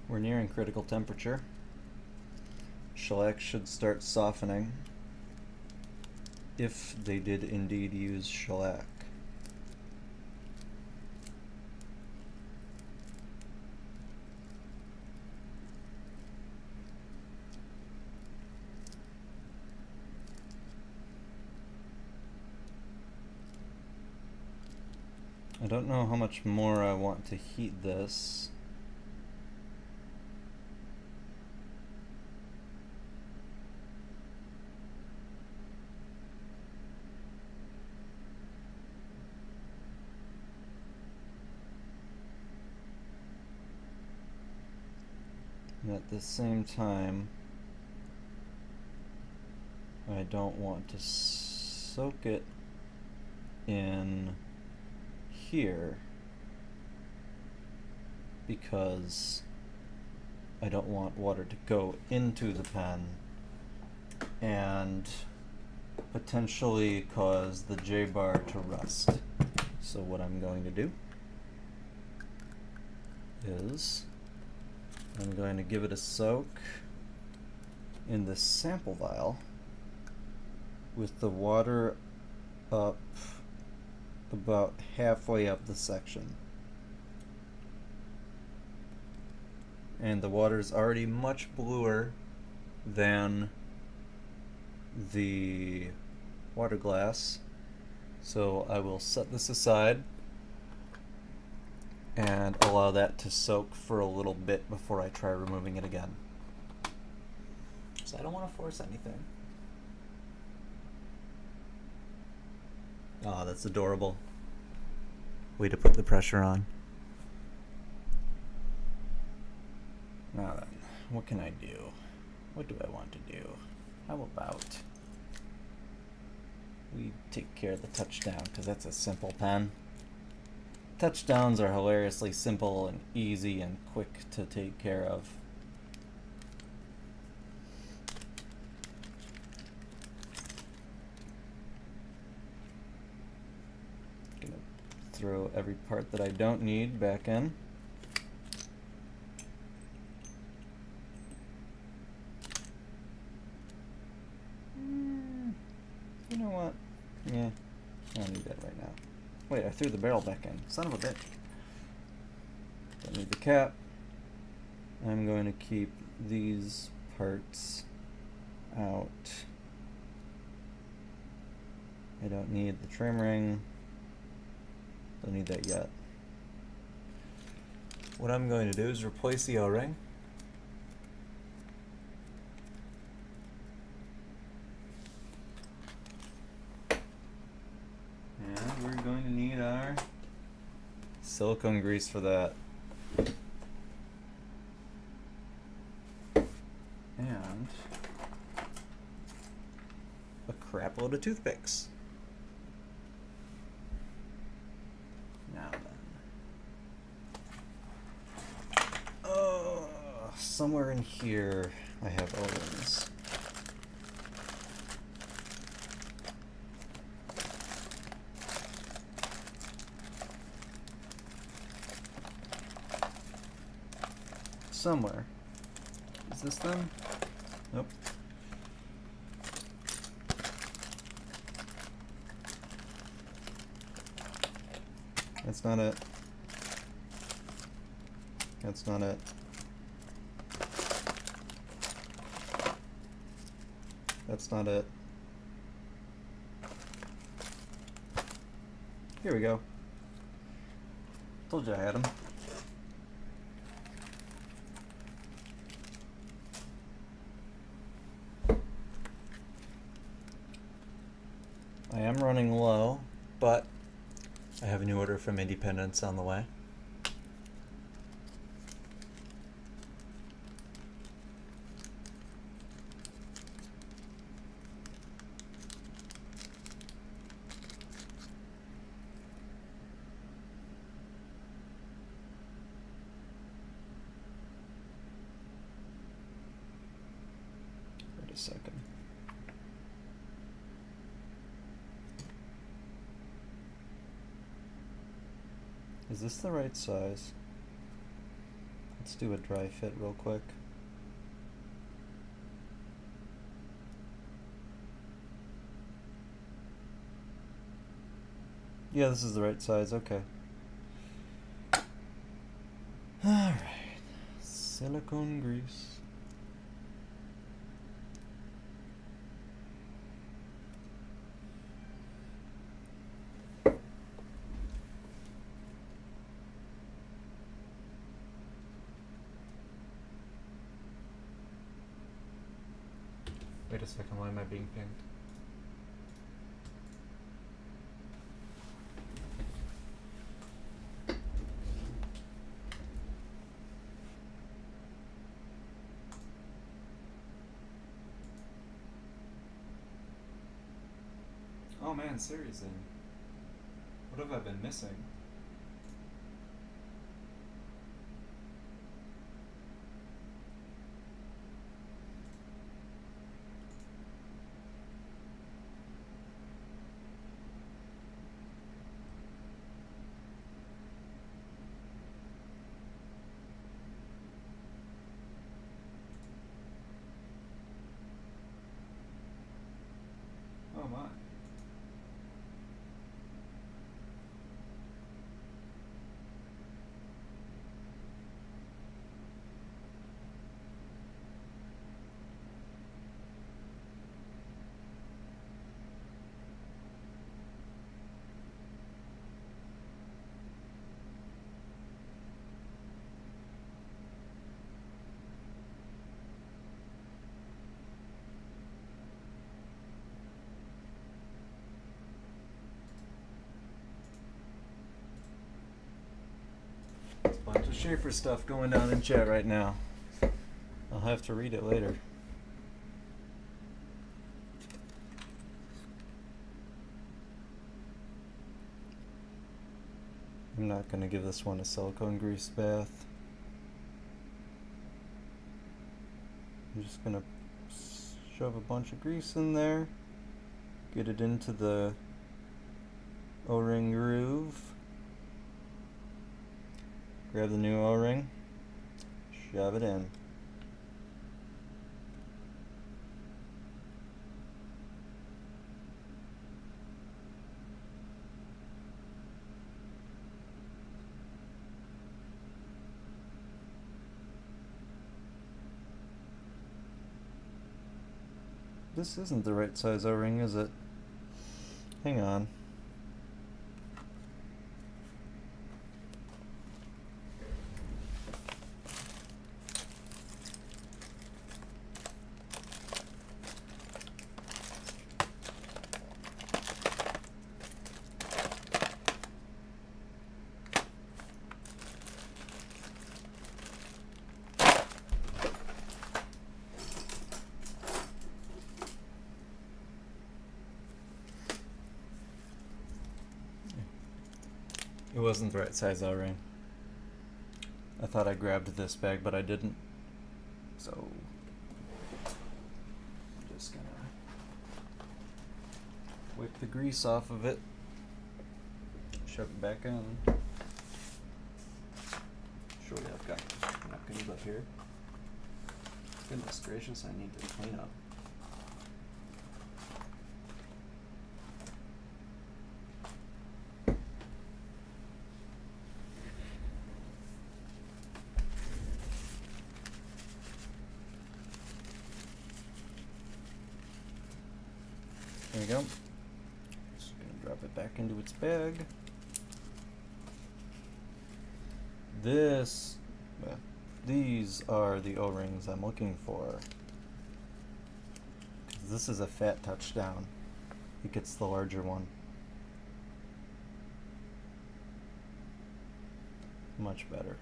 We're nearing critical temperature. Shellac should start softening, if they did indeed use shellac. I don't know how much more I want to heat this. And at the same time, I I don't want to soak it in here because I don't want water to go into the pen and potentially cause the J-bar to rust. So what I'm going to do is I'm going to give it a soak in this sample vial with the water up about halfway up the section. And the water is already much bluer than the water glass, so I will set this aside and allow that to soak for a little bit before I try removing it again. So I don't want to force anything. Oh, that's adorable. Way to put the pressure on. Now then, what can I do? What do I want to do? How about we take care of the touchdown, because that's a simple pen. Touchdowns are hilariously simple and easy and quick to take care of. Gonna throw every part that I don't need back in. You know what? Yeah, I don't need that right now. Wait, I threw the barrel back in. Son of a bitch. Don't need the cap. I'm going to keep these parts out. I don't need the trim ring. Don't need that yet. What I'm going to do is replace the O-ring. And we're going to need our silicone grease for that. And a crap load of toothpicks. Now then. Oh, somewhere in here I have O-rings. Somewhere. Is this them? Nope. That's not it. That's not it. That's not it. Here we go. Told you I had them. I am running low, but I have a new order from Independence on the way. Wait a second. Is this the right size? Let's do a dry fit real quick. Yeah, this is the right size, okay. Alright, silicone grease. Wait a second, why am I being pinged? Oh man, seriously. What have I been missing? Oh my. There's a bunch of Schaefer stuff going down in chat right now. I'll have to read it later. I'm not going to give this one a silicone grease bath. I'm just going to shove a bunch of grease in there, get it into the O-ring groove, grab the new O-ring, shove it in. This isn't the right size O-ring, is it? Hang on. It wasn't the right size O-ring. I thought I grabbed this bag, but I didn't. So, I'm just gonna wipe the grease off of it, shove it back in. Surely I've got napkins up here. Goodness gracious, I need to clean up. There we go. Just gonna drop it back into its bag. These are the O-rings I'm looking for. 'Cause this is a fat touchdown. It gets the larger one. Much better.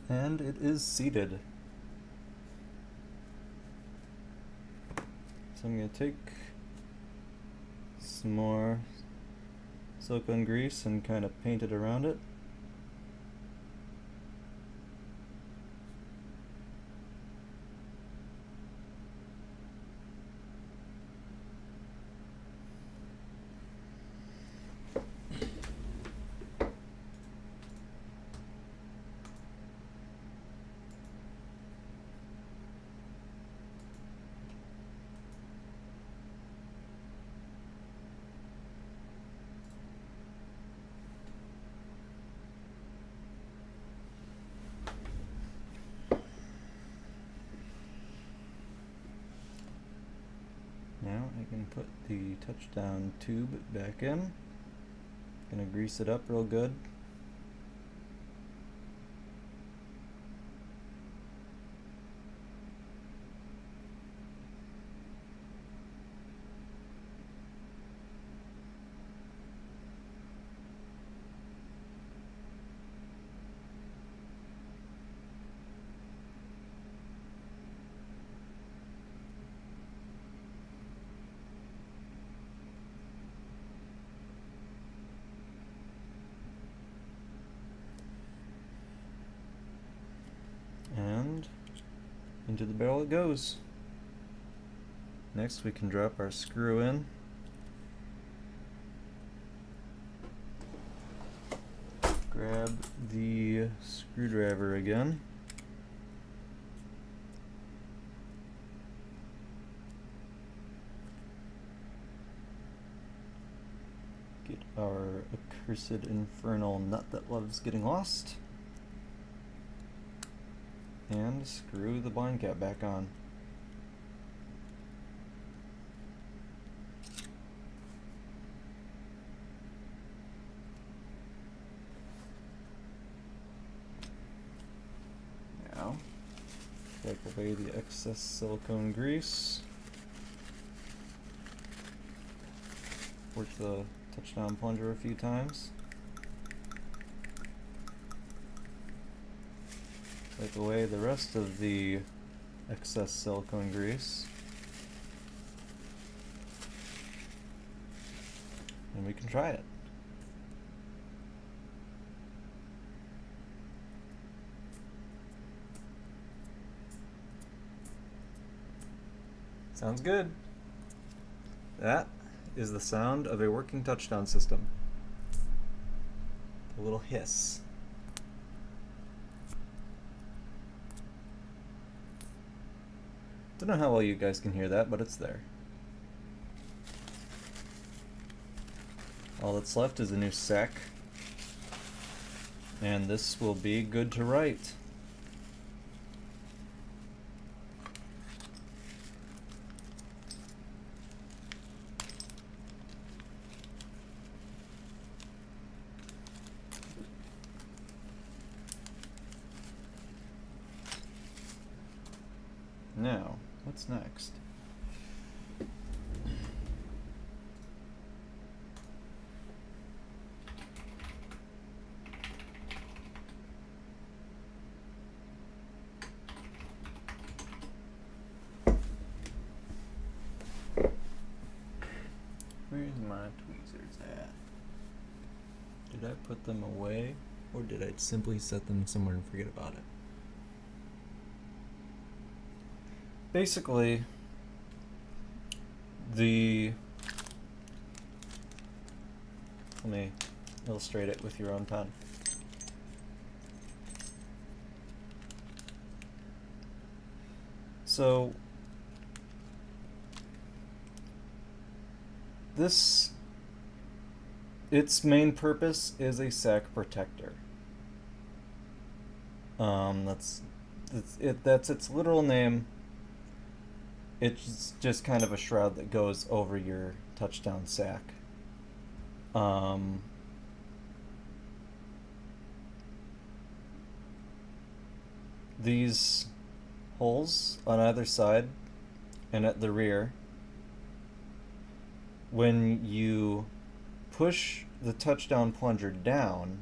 And it is seated. So I'm going to take some more silicone grease and kind of paint it around it. Now I can put the touchdown tube back in. Gonna grease it up real good. Into the barrel it goes. Next we can drop our screw in. Grab the screwdriver again. Get our accursed infernal nut that loves getting lost. And screw the blind cap back on. Now, wipe away the excess silicone grease. Work the touchdown plunger a few times. Wipe away the rest of the excess silicone grease. And we can try it. Sounds good. That is the sound of a working touchdown system. A little hiss. Don't know how well you guys can hear that, but it's there. All that's left is a new sack, and this will be good to write. Now, what's next? Where's my tweezers at? Did I put them away, or did I simply set them somewhere and forget about it? Basically, let me illustrate it with your own pen. So, its main purpose is a sack protector. That's its literal name. It's just kind of a shroud that goes over your touchdown sack. These holes on either side and at the rear, when you push the touchdown plunger down,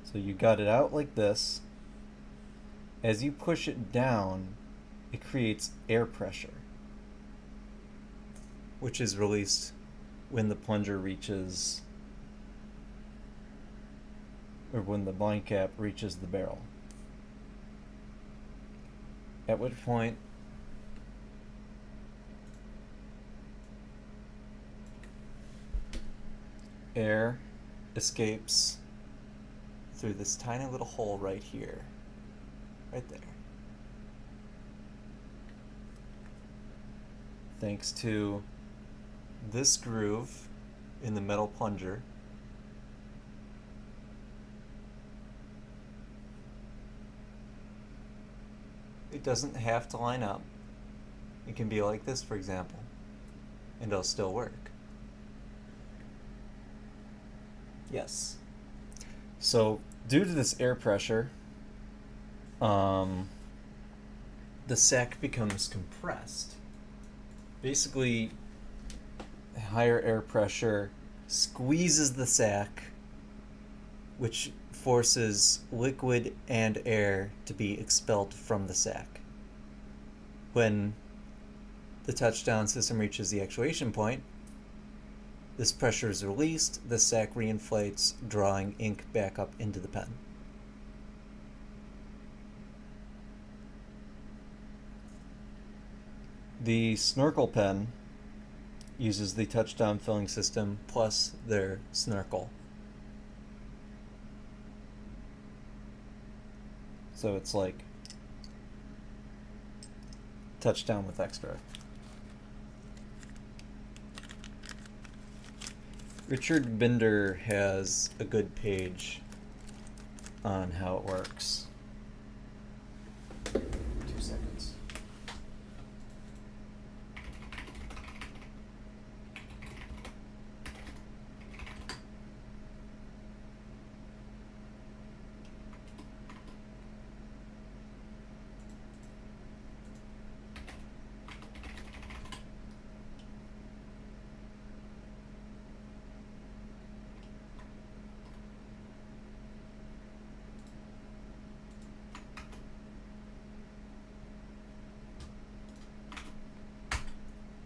so you got it out like this. As you push it down, it creates air pressure, which is released when the plunger reaches, or when the blind cap reaches the barrel. At which point, air escapes through this tiny little hole right here. Right there. Thanks to this groove in the metal plunger. It doesn't have to line up. It can be like this, for example, and it'll still work. Yes. So, due to this air pressure, the sack becomes compressed. Basically, higher air pressure squeezes the sack, which forces liquid and air to be expelled from the sack. When the touchdown system reaches the actuation point, this pressure is released, the sack reinflates, drawing ink back up into the pen. The snorkel pen uses the touchdown filling system. plus their snorkel. So it's like touchdown with extra. Richard Binder has a good page on how it works. 2 seconds.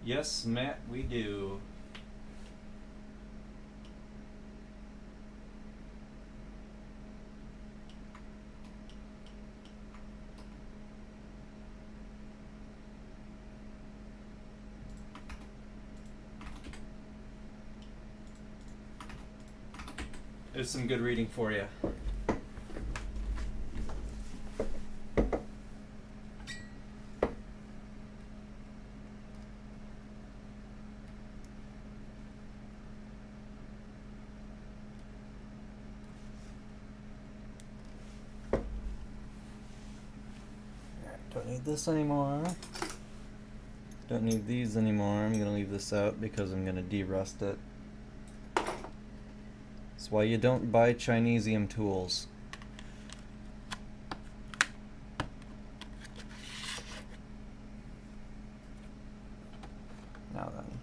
Yes, Matt, we do. There's some good reading for you. Don't need this anymore. Don't need these anymore. I'm gonna leave this out because I'm gonna de-rust it. That's why you don't buy Chinesium tools. Now then.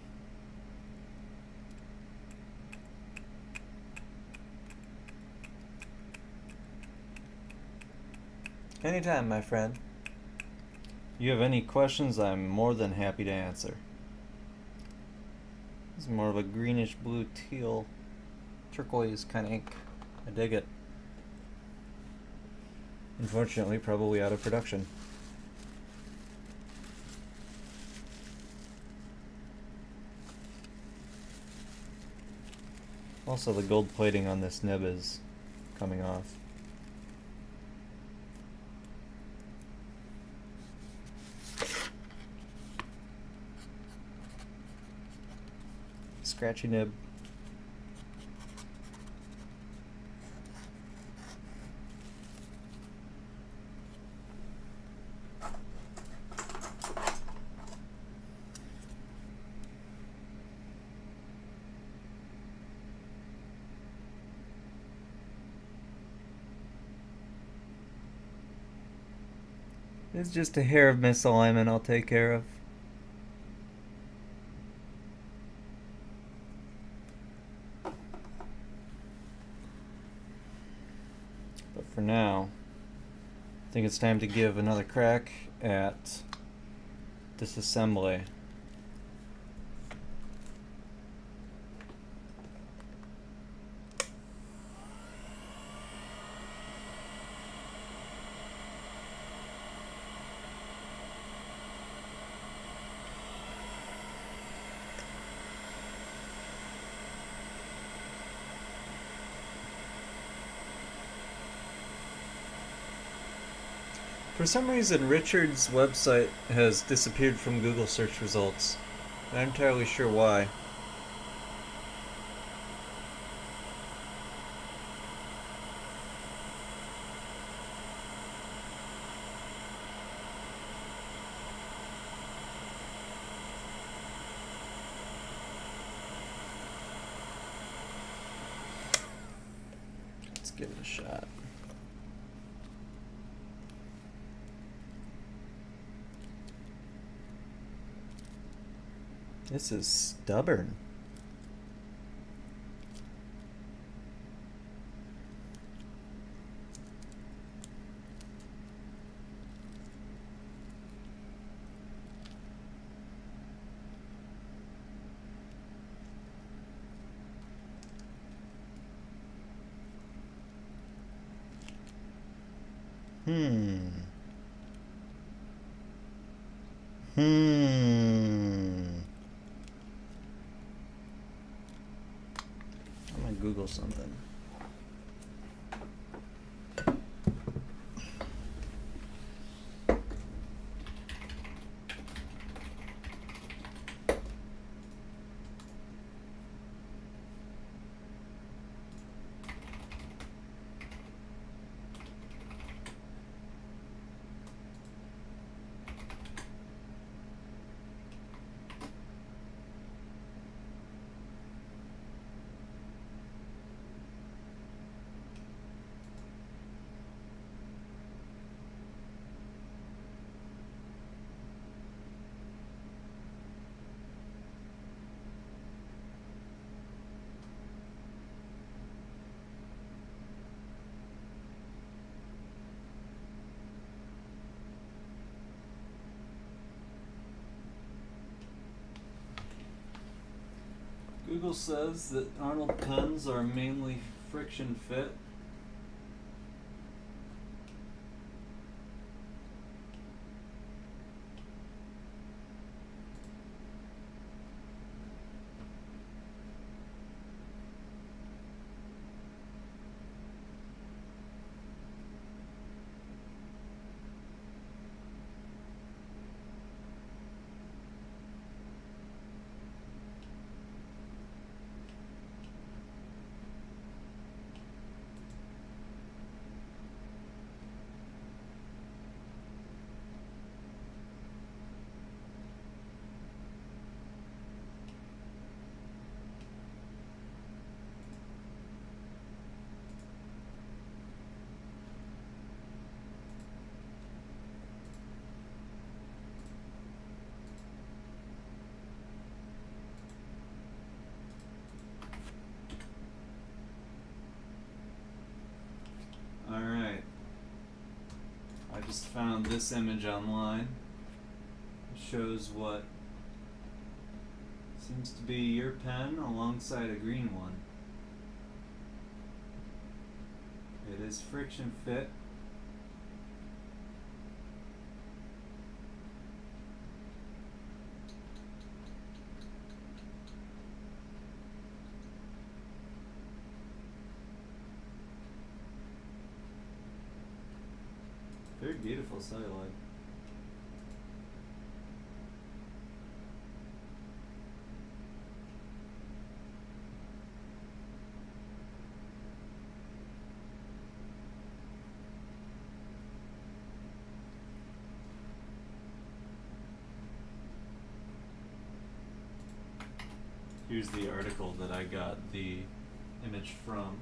Anytime, my friend. You have any questions, I'm more than happy to answer. This is more of a greenish blue teal turquoise kind of ink. I dig it. Unfortunately, probably out of production. Also, the gold plating on this nib is coming off. Scratchy nib. It's just a hair of misalignment I'll take care of. But for now, I think it's time to give another crack at disassembly. For some reason, Richard's website has disappeared from Google search results. I'm not entirely sure why. Let's give it a shot. This is stubborn. Hmm. something. Google says that Arnold pens are mainly friction fit. Alright. I just found this image online. It shows what seems to be your pen alongside a green one. It is friction fit. Very beautiful celluloid. Here's the article that I got the image from.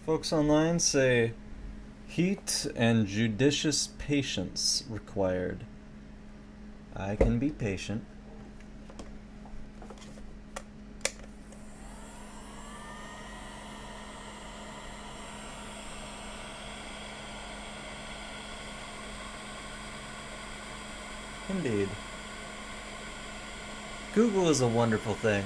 Folks online say heat and judicious patience required. I can be patient. Indeed. Google is a wonderful thing.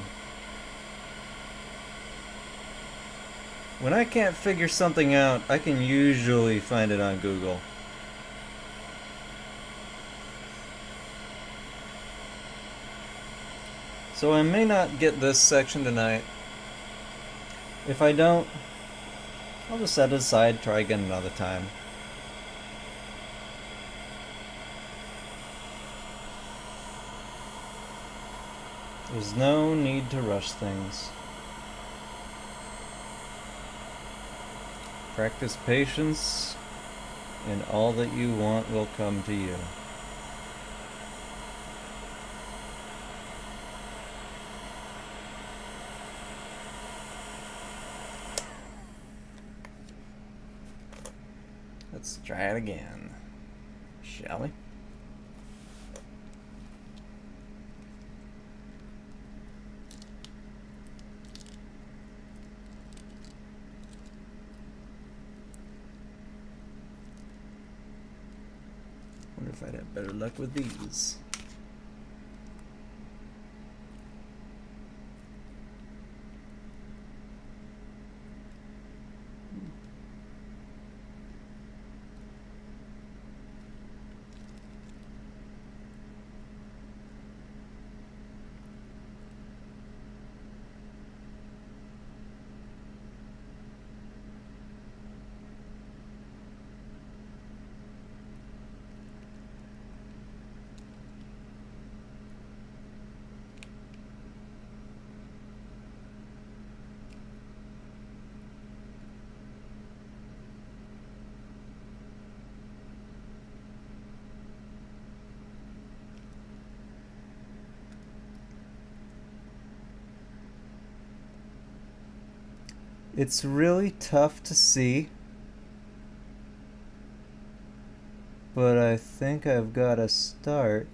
When I can't figure something out, I can usually find it on Google. So I may not get this section tonight. If I don't, I'll just set it aside, try again another time. There's no need to rush things. Practice patience, and all that you want will come to you. Let's try it again, shall we? Wonder if I'd have better luck with these. It's really tough to see, but I think I've got to start.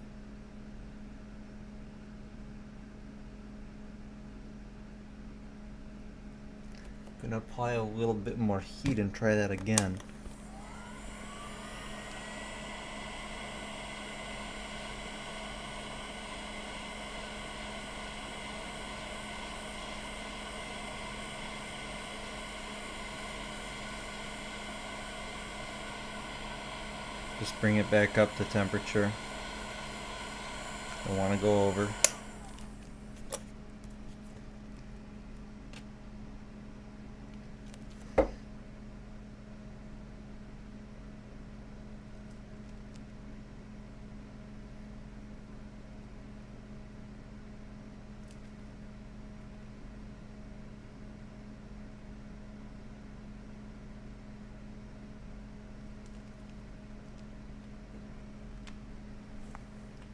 I'm gonna apply a little bit more heat and try that again. Just bring it back up to temperature. Don't want to go over.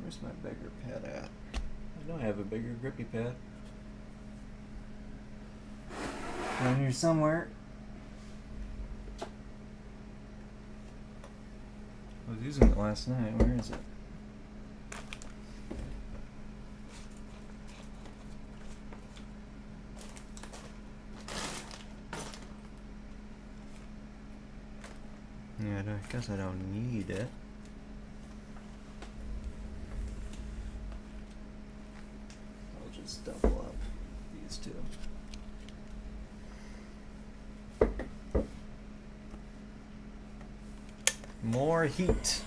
Where's my bigger pad at? I know I have a bigger grippy pad. Down here somewhere. I was using it last night. Where is it? Yeah, I guess I don't need it. I'll just double up these two. More heat.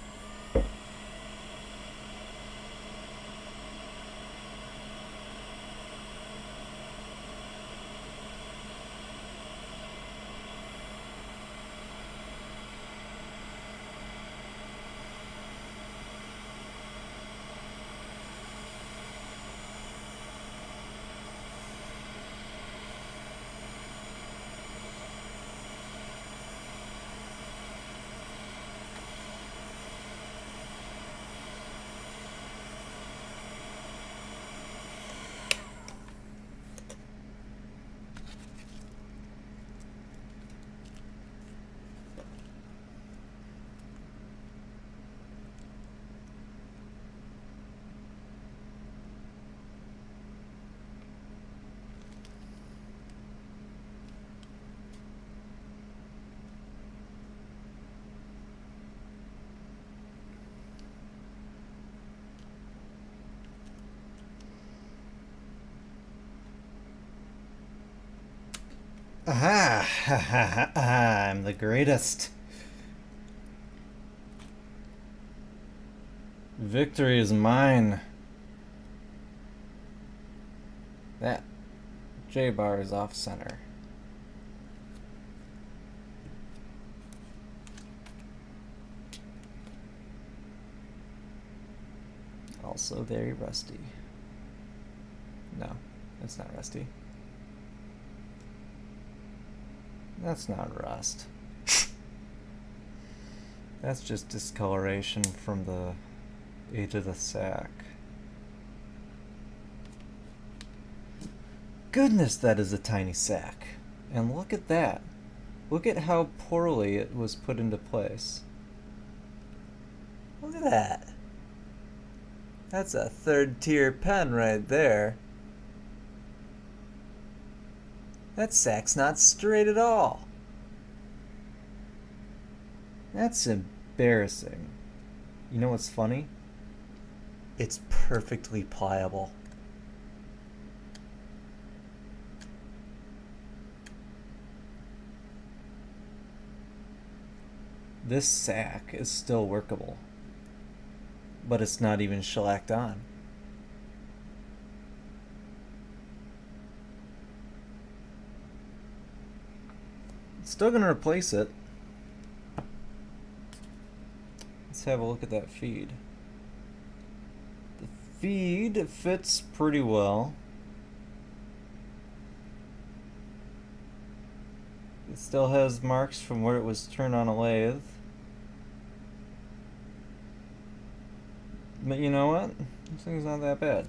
Aha! Ha ha ha ha! I'm the greatest. Victory is mine. That J bar is off center. Also very rusty. No, it's not rusty. That's not rust. That's just discoloration from the age of the sack. Goodness, that is a tiny sack. And look at that. Look at how poorly it was put into place. Look at that. That's a third-tier pen right there. That sack's not straight at all. That's embarrassing. You know what's funny? It's perfectly pliable. This sack is still workable, but it's not even shellacked on. Still gonna replace it. Let's have a look at that feed. The feed fits pretty well. It still has marks from where it was turned on a lathe. But you know what? This thing's not that bad.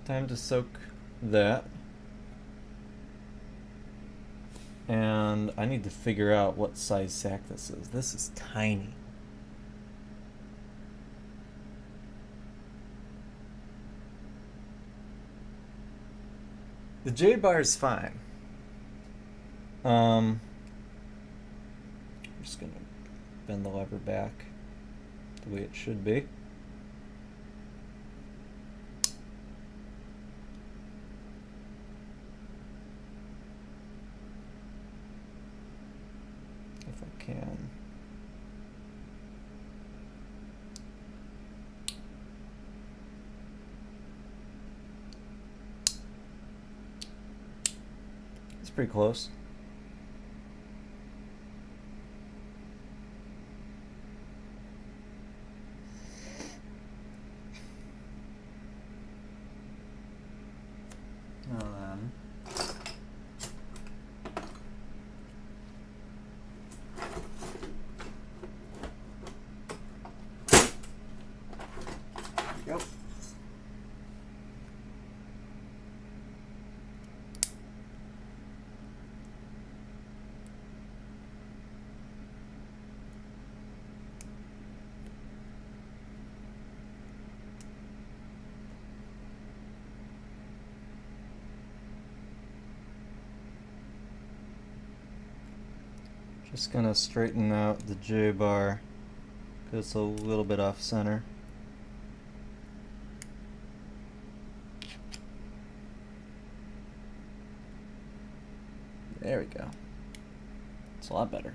Time to soak that. And I need to figure out what size sack this is. This is tiny. The J-bar is fine. I'm just gonna bend the lever back the way it should be. If I can. It's pretty close. Now then. Yep. Just gonna straighten out the J-bar because it's a little bit off center. There we go. It's a lot better.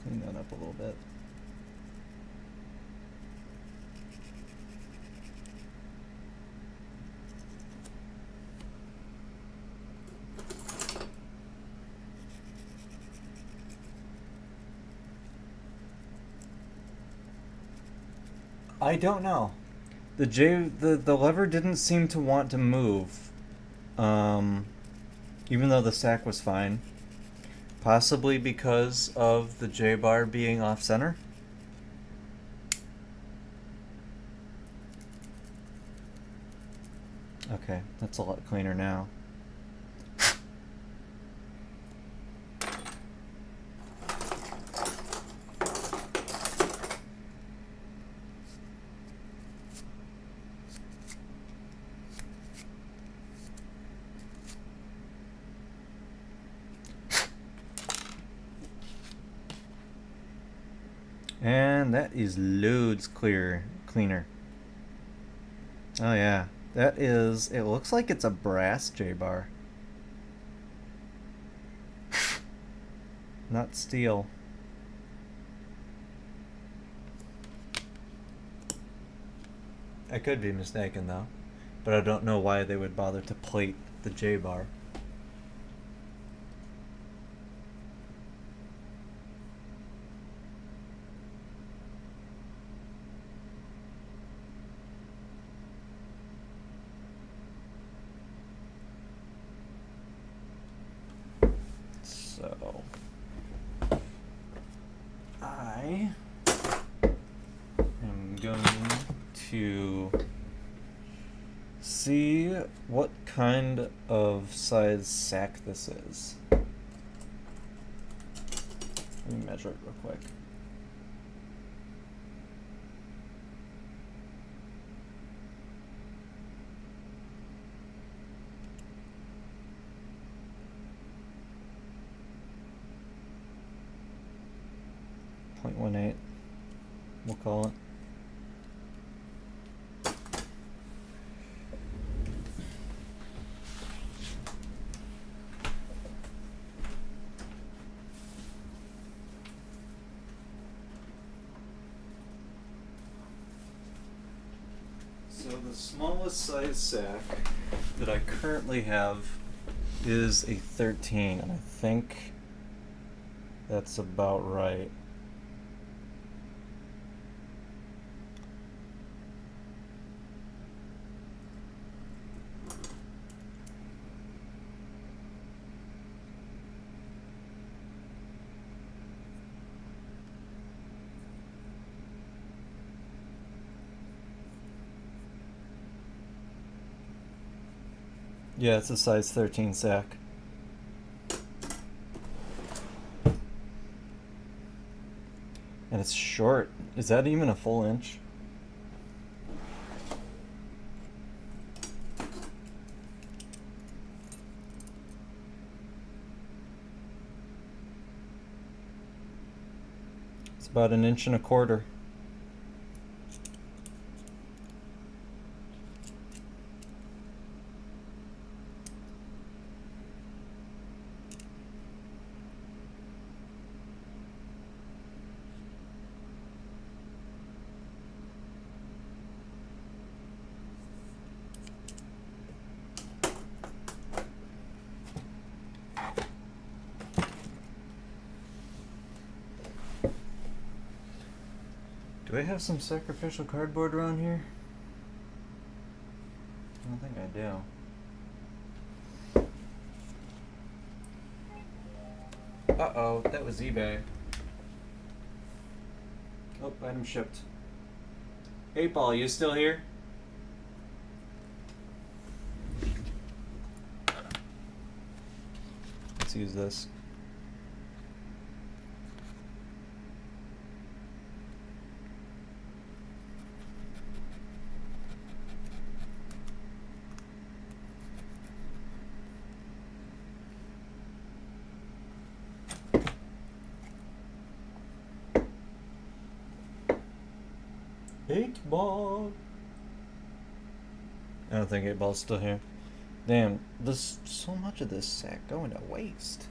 Clean that up a little bit. I don't know. The lever didn't seem to want to move. Even though the sack was fine. Possibly because of the J-bar being off center. Okay, that's a lot cleaner now. And that is loads cleaner. Oh yeah, that is, it looks like it's a brass J-bar. Not steel. I could be mistaken though, but I don't know why they would bother to plate the J-bar. So I am going to see what kind of size sack this is. Let me measure it real quick. .18, we'll call it. So the smallest size sack that I currently have is a 13, and I think that's about right. Yeah, it's a size 13 sack. And it's short. Is that even a full inch? It's about 1.25 inches. Do I have some sacrificial cardboard around here? I don't think I do. Uh-oh, that was eBay. Oh, item shipped. 8-Ball, you still here? Let's use this. Eight-Ball. I don't think 8-Ball's still here. Damn, there's so much of this sack going to waste.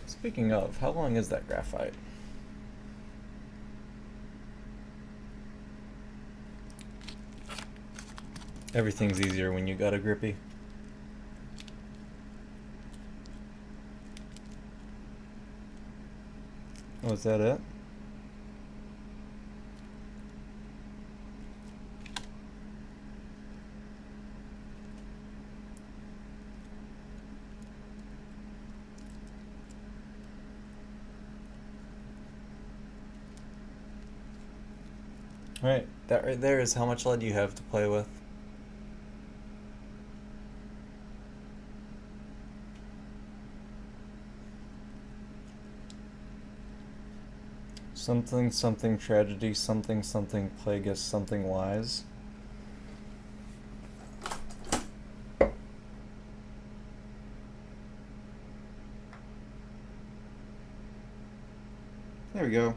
Speaking of, how long is that graphite? Everything's easier when you got a grippy. Oh, is that it? Alright, that right there is how much lead you have to play with. Something, something, tragedy, something, something, plagueis, something, wise. There we go.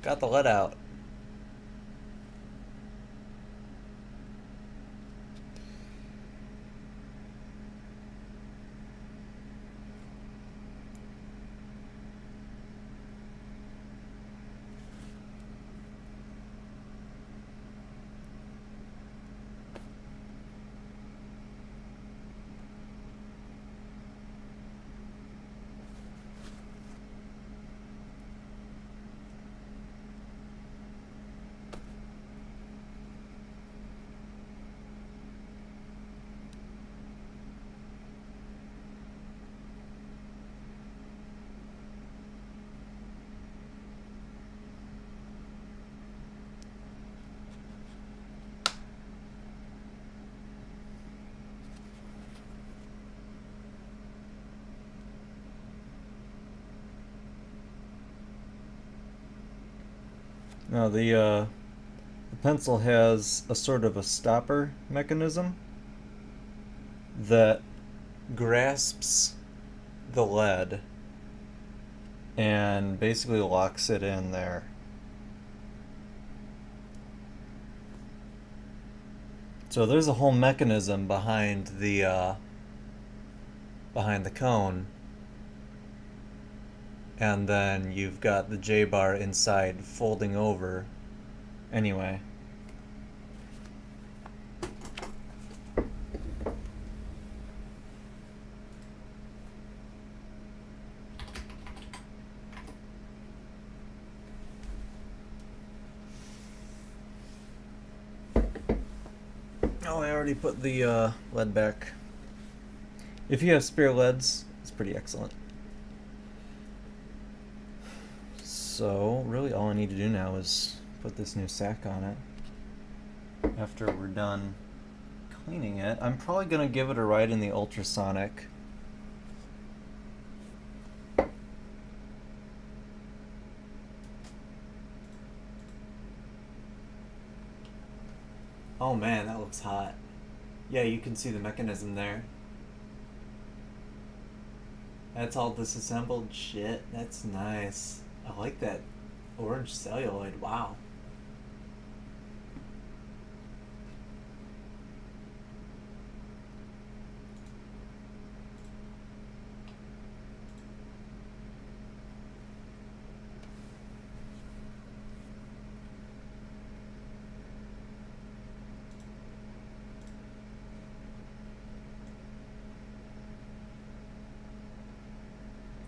Got the lead out. Now the pencil has a sort of a stopper mechanism that Grasps the lead. and basically locks it in there. So there's a whole mechanism behind the cone, and then you've got the J-bar inside folding over. Anyway. Oh, I already put the lead back. If you have spare leads, it's pretty excellent. So, really all I need to do now is put this new sack on it. After we're done cleaning it, I'm probably going to give it a ride in the ultrasonic. Oh man, that looks hot. Yeah, you can see the mechanism there. That's all disassembled shit. That's nice. I like that orange celluloid. Wow.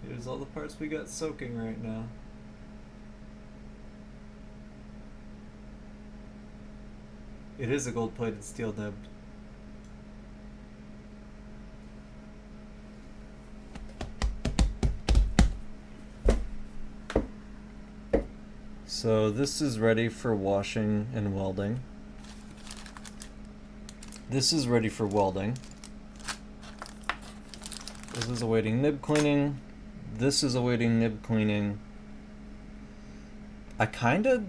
Here's all the parts we got soaking right now. It is a gold-plated steel nib. So this is ready for washing and welding. This is ready for welding. This is awaiting nib cleaning. This is awaiting nib cleaning. I kinda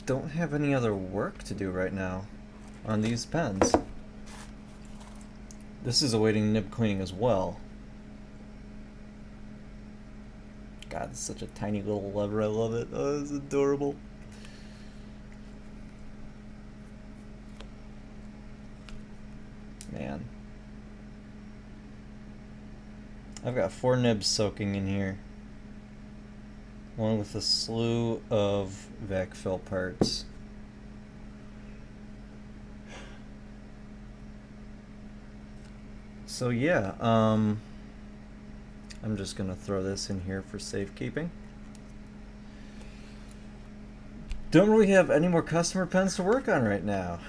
don't have any other work to do right now on these pens. This is awaiting nib cleaning as well. God, it's such a tiny little lever. I love it. Oh, it's adorable. Man. I've got 4 nibs soaking in here, along with a slew of vac fill parts. So yeah, I'm just gonna throw this in here for safekeeping. Don't really have any more customer pens to work on right now,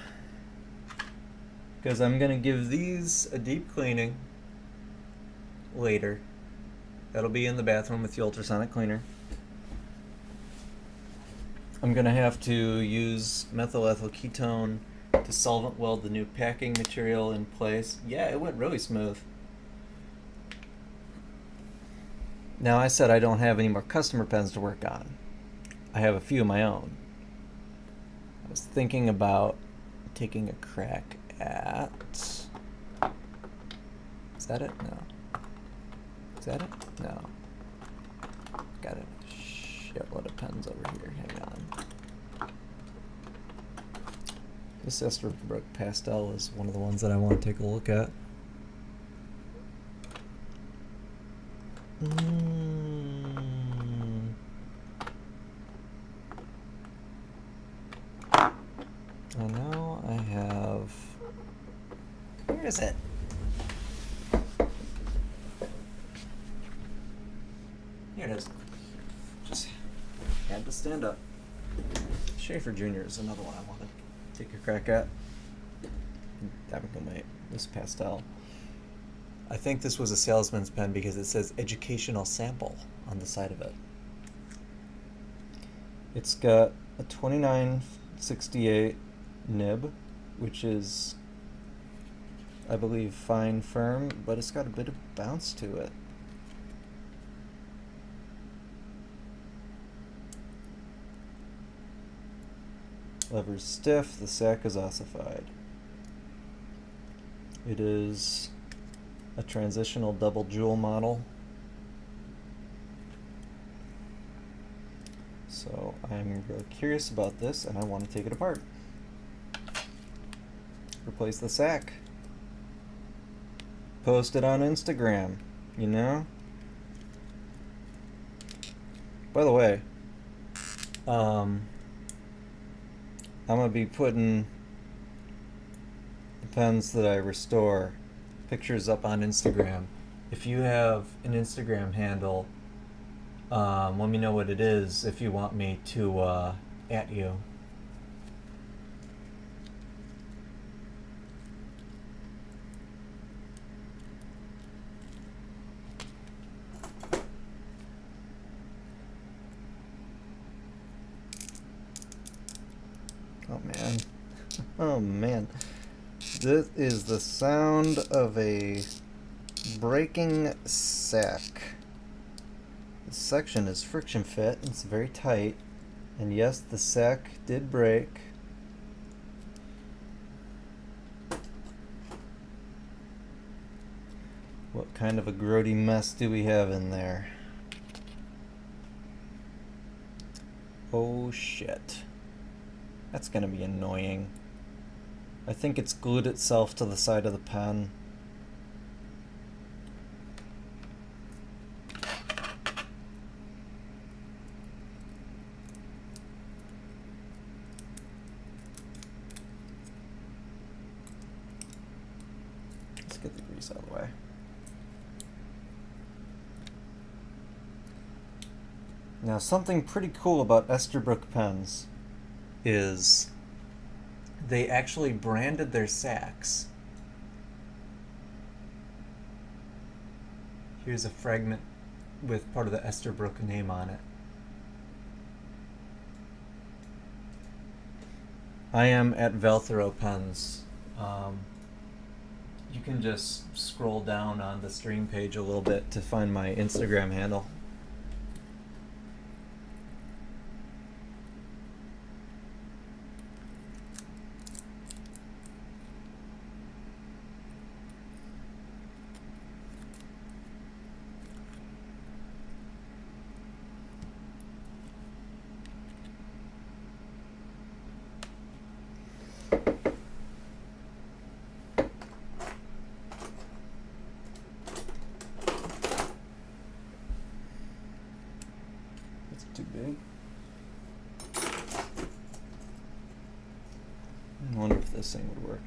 because I'm gonna give these a deep cleaning later. That'll be in the bathroom with the ultrasonic cleaner. I'm gonna have to use methyl ethyl ketone to solvent weld the new packing material in place. Yeah, it went really smooth. Now, I said I don't have any more customer pens to work on. I have a few of my own. I was thinking about taking a crack at... Is that it? No. Is that it? No. Got a shitload of pens over here. Hang on. This Esterbrook pastel is one of the ones that I want to take a look at. I know I have... Where is it? Here it is. Just had to stand up. Schaefer Jr. is another one I want to take a crack at. Mate, this pastel. I think this was a salesman's pen because it says educational sample on the side of it. It's got a 2968 nib, which is, I believe, fine firm, but it's got a bit of bounce to it. Lever's stiff, the sack is ossified. It is a transitional double jewel model. So I'm really curious about this and I want to take it apart. Replace the sack. Post it on Instagram, you know? By the way, I'm gonna be putting the pens that I restore pictures up on Instagram. If you have an Instagram handle, let me know what it is if you want me to at you. Oh man. Oh man. This is the sound of a breaking sack. This section is friction fit, it's very tight, and yes, the sack did break. What kind of a grody mess do we have in there? Oh shit. That's gonna be annoying. I think it's glued itself to the side of the pen. Let's get the grease out of the way. Now, something pretty cool about Esterbrook pens is they actually branded their sacks. Here's a fragment with part of the Esterbrook name on it. I am at Velthero Pens. You can just scroll down on the stream page a little bit to find my Instagram handle. Too big. I wonder if this thing would work.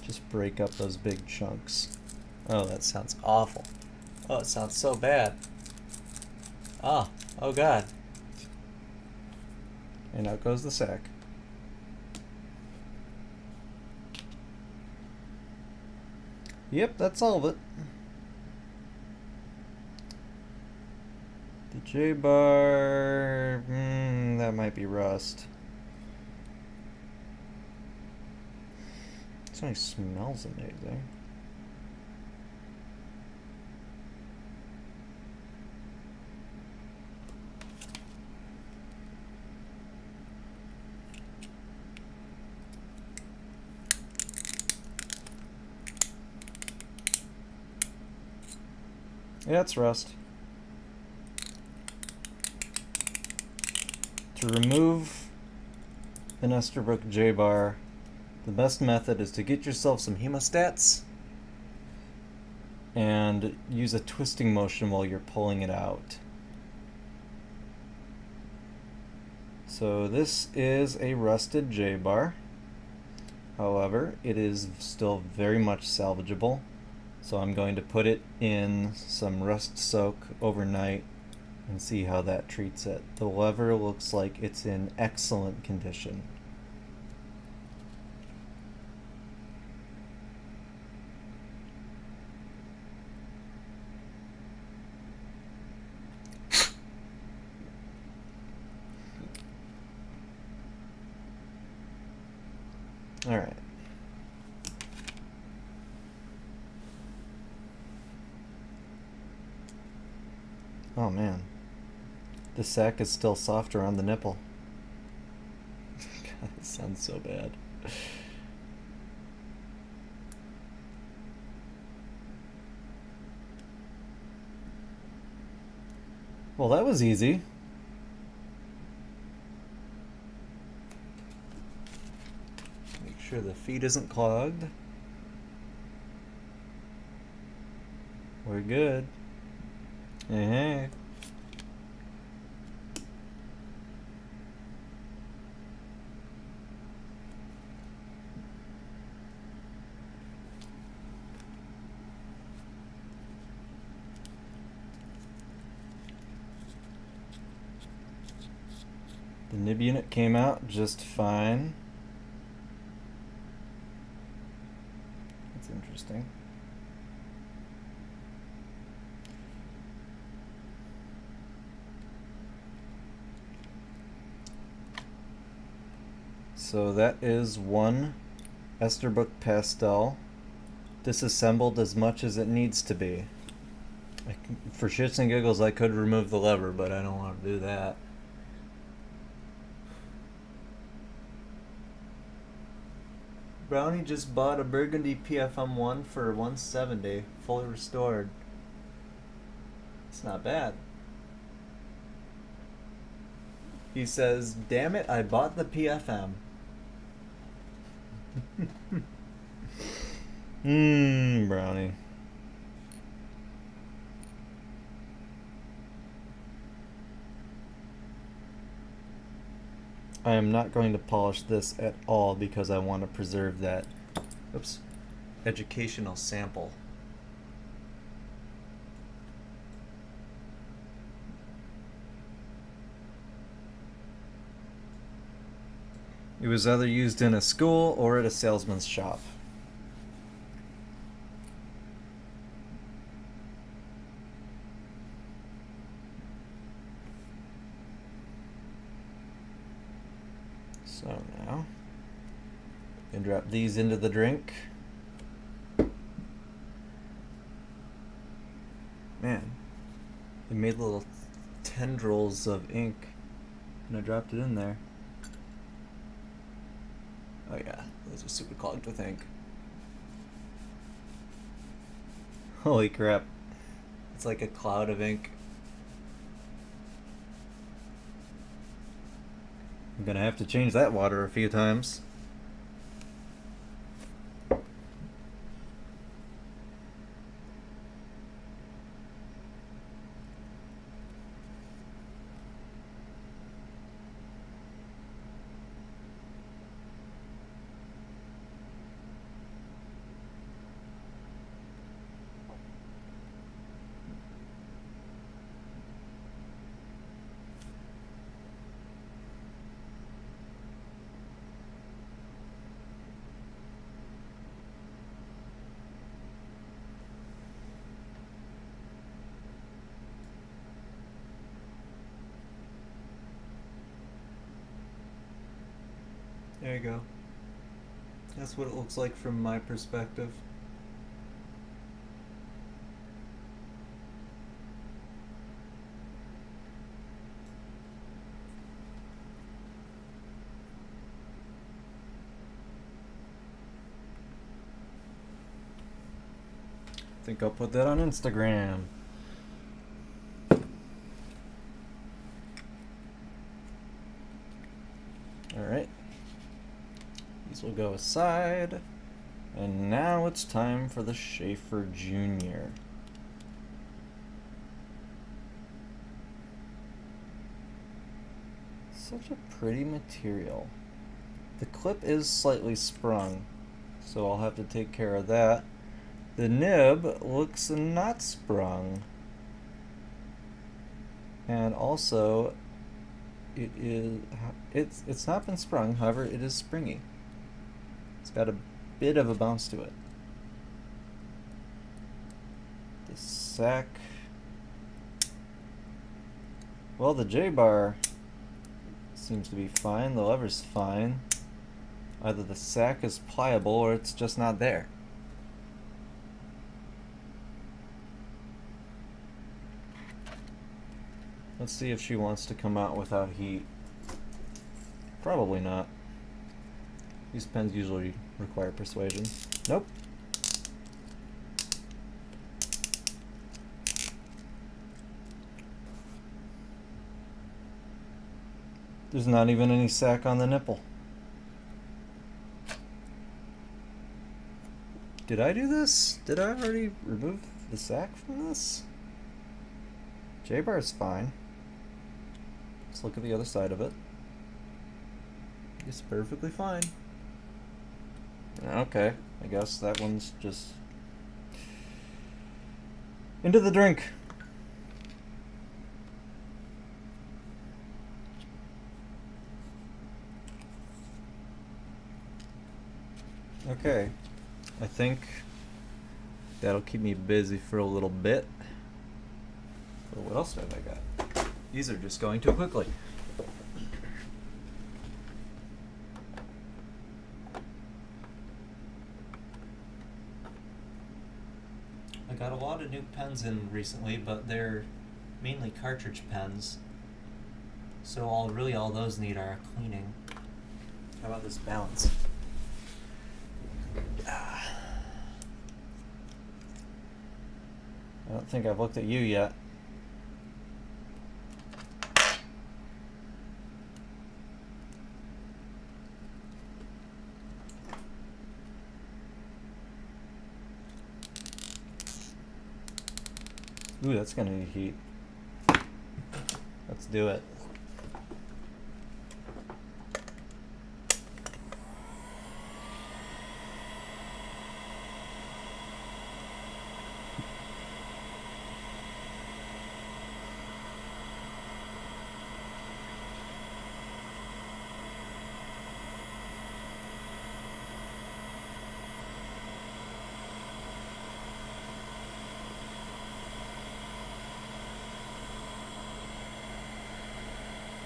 Just break up those big chunks. Oh, that sounds awful. Oh, it sounds so bad. Oh god. And out goes the sack. Yep, that's all of it. The J-bar, that might be rust. This only smells amazing. Yeah, it's rust. To remove an Esterbrook J-bar, the best method is to get yourself some hemostats and use a twisting motion while you're pulling it out. So this is a rusted J-bar. However, it is still very much salvageable. So I'm going to put it in some rust soak overnight and see how that treats it. The lever looks like it's in excellent condition. All right. Oh man, The sack is still soft around the nipple. God, this sounds so bad. Well, that was easy. Make sure the feet isn't clogged. We're good. Hey. The nib unit came out just fine. That's interesting. So that is one Esterbrook pastel disassembled as much as it needs to be. For shits and giggles, I could remove the lever, but I don't want to do that. Brownie just bought a Burgundy PFM1 for $170, fully restored. It's not bad. He says, "Damn it, I bought the PFM." Brownie. I am not going to polish this at all because I want to preserve that, educational sample. It was either used in a school or at a salesman's shop. So now, and drop these into the drink. Man, it made little tendrils of ink, and I dropped it in there. Oh yeah, those are super clogged with ink. Holy crap. It's like a cloud of ink. I'm gonna have to change that water a few times. There you go. That's what it looks like from my perspective. I think I'll put that on Instagram. Alright. These will go aside. And now it's time for the Schaefer Jr. Such a pretty material. The clip is slightly sprung, so I'll have to take care of that. The nib looks not sprung. And also, it's not been sprung, however, it is springy. It's got a bit of a bounce to it. The sack. Well, the J-bar seems to be fine. The lever's fine. Either the sack is pliable or it's just not there. Let's see if she wants to come out without heat. Probably not. These pens usually require persuasion. Nope. There's not even any sack on the nipple. Did I do this? Did I already remove the sack from this? J-bar's fine. Let's look at the other side of it. It's perfectly fine. Okay, I guess that one's just into the drink. Okay, I think that'll keep me busy for a little bit. But what else have I got? These are just going too quickly. I got a lot of new pens in recently, but they're mainly cartridge pens. So all those need are cleaning. How about this balance? I don't think I've looked at you yet. Ooh, that's gonna need heat. Let's do it.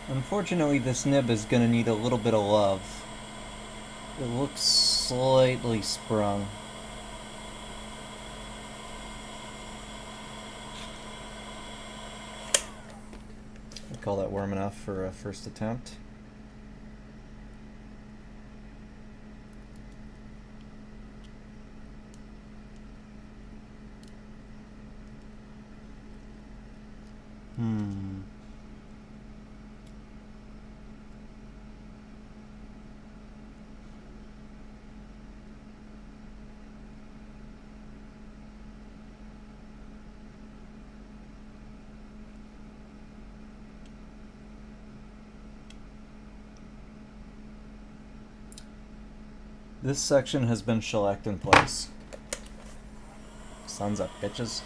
Unfortunately, this nib is going to need a little bit of love. It looks slightly sprung. I'd call that warm enough for a first attempt. This section has been shellacked in place. Sons of bitches.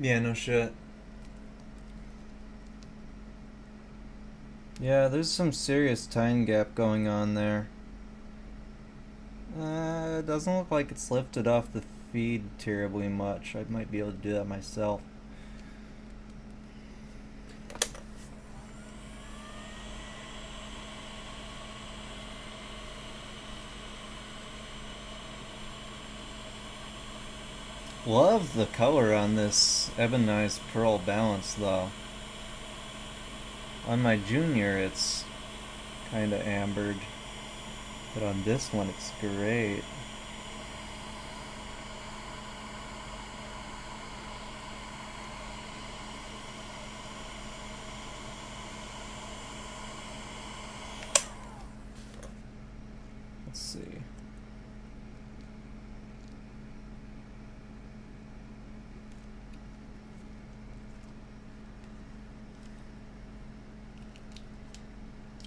Yeah, no shit. Yeah, there's some serious time gap going on there. It doesn't look like it's lifted off the feed terribly much. I might be able to do that myself. Love the color on this ebonized pearl balance though. On my junior it's kinda ambered, but on this one it's great. see.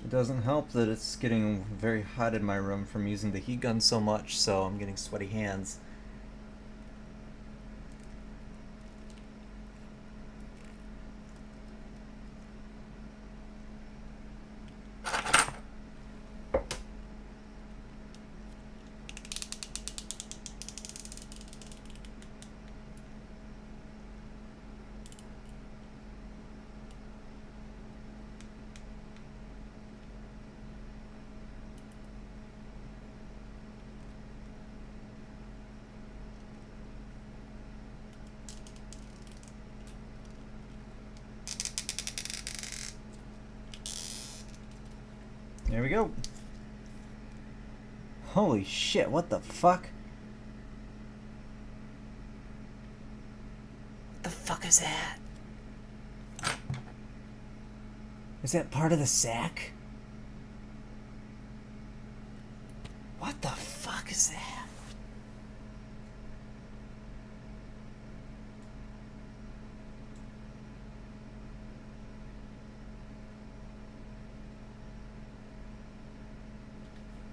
It doesn't help that it's getting very hot in my room from using the heat gun so much, so I'm getting sweaty hands. There we go. Holy shit, what the fuck? What the fuck is that? Is that part of the sack? What the fuck is that?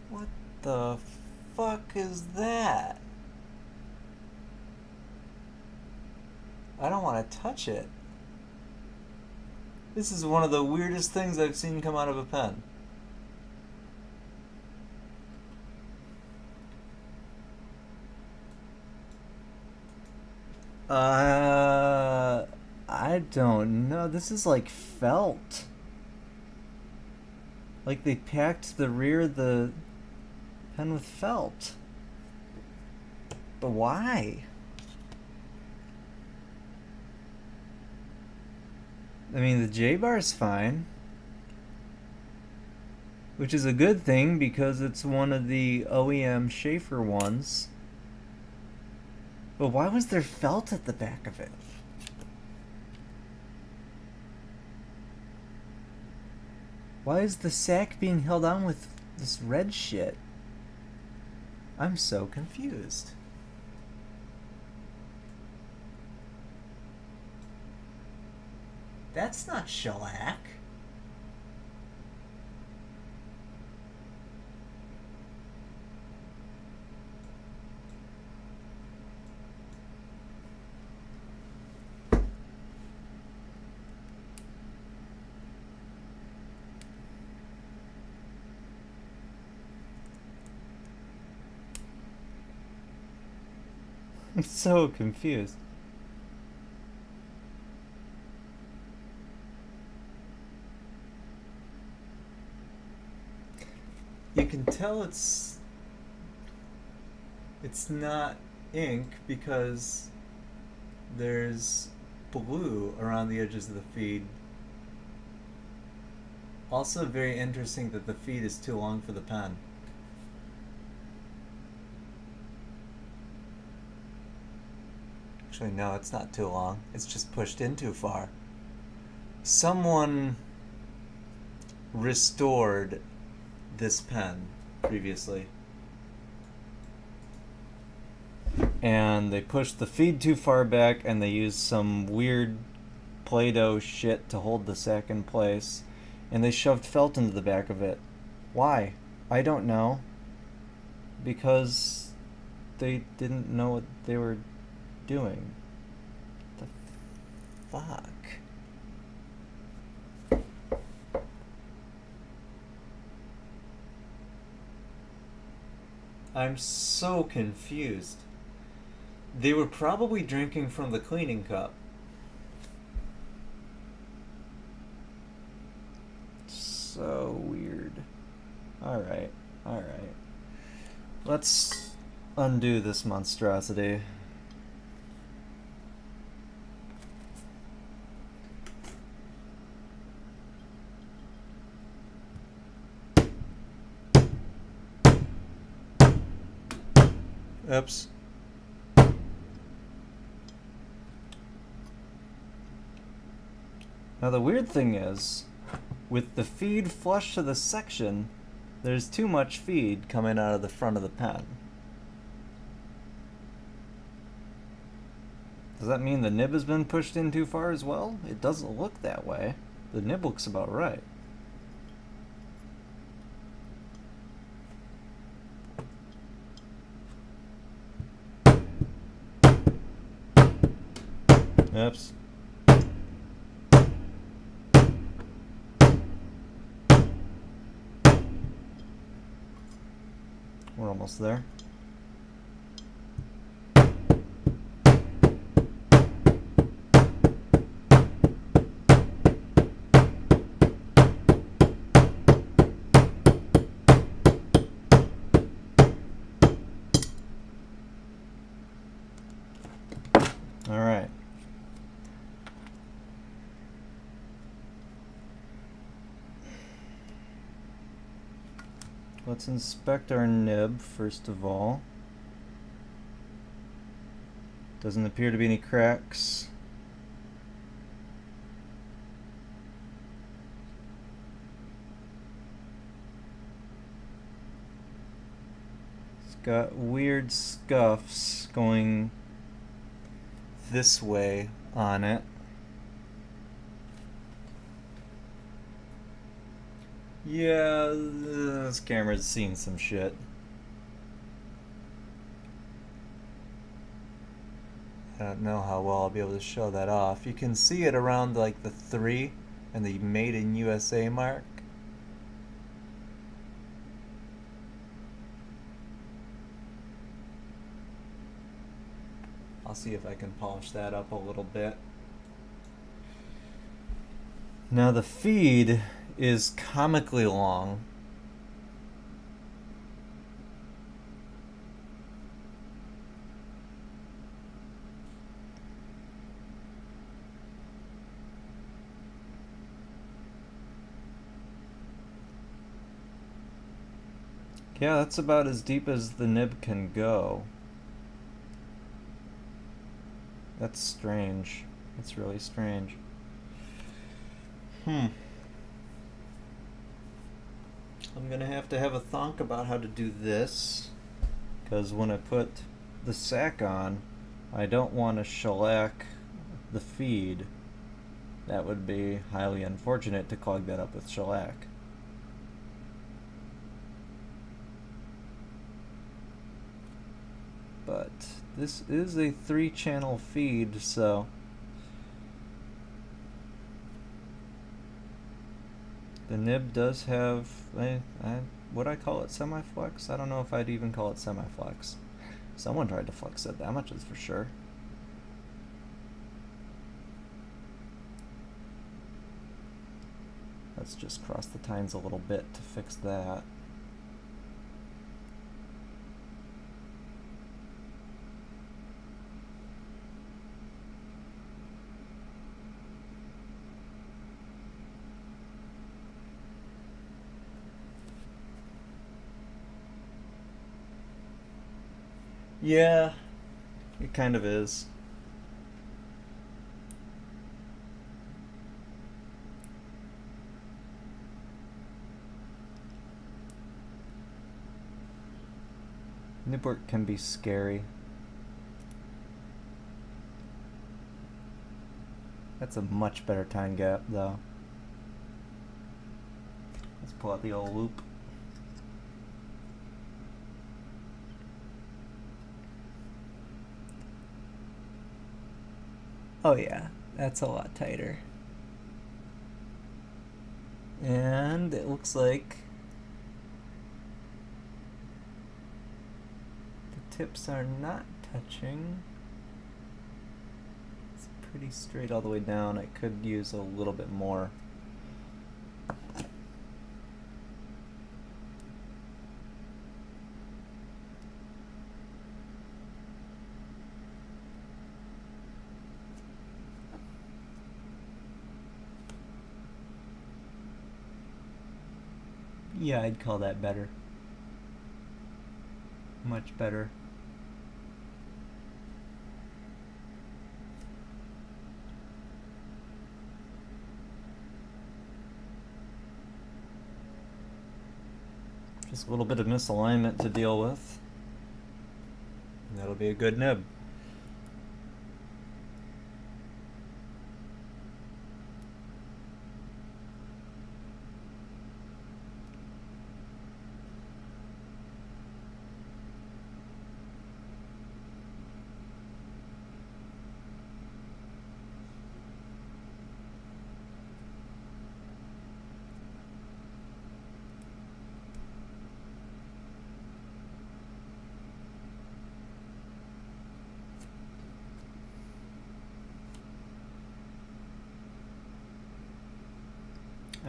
What the fuck is that? I don't want to touch it. This is one of the weirdest things I've seen come out of a pen. I don't know. This is like felt. Like they packed the rear of the pen with felt. But why? I mean, the J-bar's fine. Which is a good thing because it's one of the OEM Schaefer ones. But why was there felt at the back of it? Why is the sack being held on with this red shit? I'm so confused. That's not shellac. I'm so confused. You can tell it's not ink because there's blue around the edges of the feed. Also very interesting that the feed is too long for the pen. Actually, no, it's not too long. It's just pushed in too far. Someone restored this pen previously. And they pushed the feed too far back and they used some weird Play-Doh shit to hold the sack in place. And they shoved felt into the back of it. Why? I don't know. Because they didn't know what they were doing. The fuck? I'm so confused. They were probably drinking from the cleaning cup. So weird. Alright, alright. Let's undo this monstrosity. Oops. Now the weird thing is, with the feed flush to the section, There's too much feed coming out of the front of the pen. Does that mean the nib has been pushed in too far as well? It doesn't look that way. The nib looks about right. Oops. We're almost there. All right. Let's inspect our nib first of all. Doesn't appear to be any cracks. It's got weird scuffs going this way on it. Yeah, this camera's seen some shit. I don't know how well I'll be able to show that off. You can see it around like the 3 and the Made in USA mark. I'll see if I can polish that up a little bit. Now the feed is comically long. Yeah, that's about as deep as the nib can go. That's strange. That's really strange. I'm gonna have to have a thunk about how to do this, because when I put the sack on, I don't want to shellac the feed. That would be highly unfortunate to clog that up with shellac. But this is a 3-channel feed, so the nib does have would I call it semi-flex? I don't know if I'd even call it semi-flex. Someone tried to flex it, that much is for sure. Let's just cross the tines a little bit to fix that. Yeah, it kind of is. Nib work can be scary. That's a much better time gap, though. Let's pull out the old loop. Oh yeah, that's a lot tighter. And it looks like the tips are not touching. It's pretty straight all the way down. I could use a little bit more. Yeah, I'd call that better. Much better. Just a little bit of misalignment to deal with. And that'll be a good nib.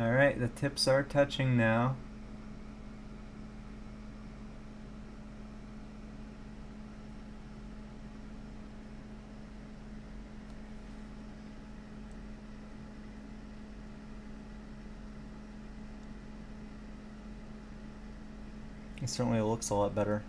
Alright, the tips are touching now. It certainly looks a lot better.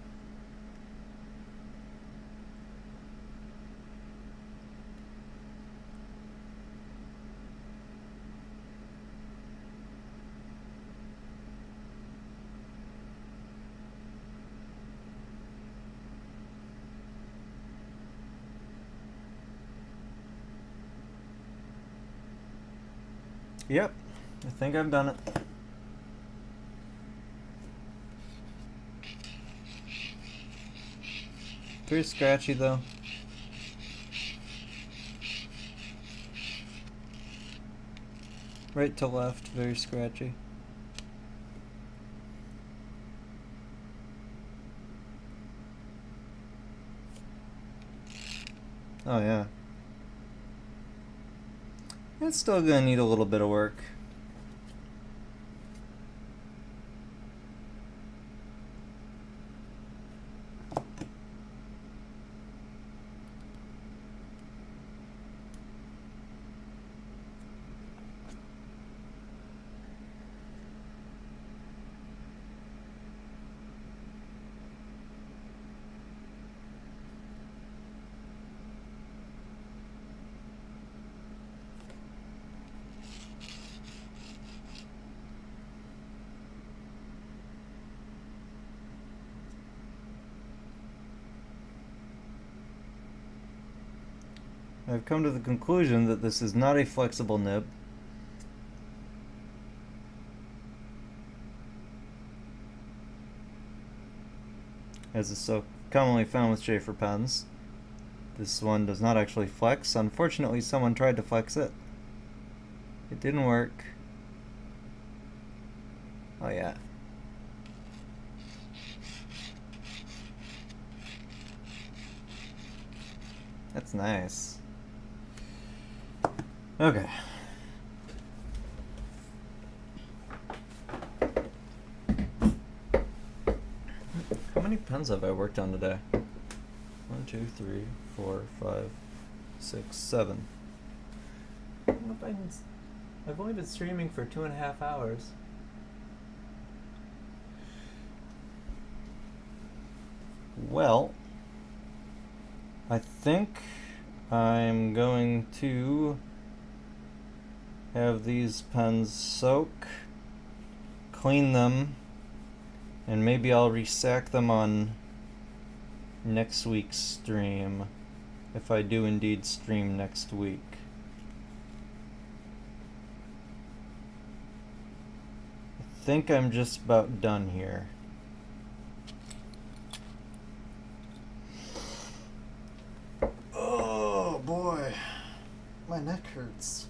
Yep, I think I've done it. Pretty scratchy though. Right to left, very scratchy. Oh yeah. It's still gonna need a little bit of work. I've come to the conclusion that this is not a flexible nib. As is so commonly found with Schaefer pens. This one does not actually flex. Unfortunately, someone tried to flex it. It didn't work. Oh yeah. That's nice. Okay. How many pens have I worked on today? 1, 2, 3, 4, 5, 6, 7. I've only been streaming for 2.5 hours. Well, I think I'm going to have these pens soak, clean them, and maybe I'll resack them on next week's stream, if I do indeed stream next week. I think I'm just about done here. Oh boy, my neck hurts.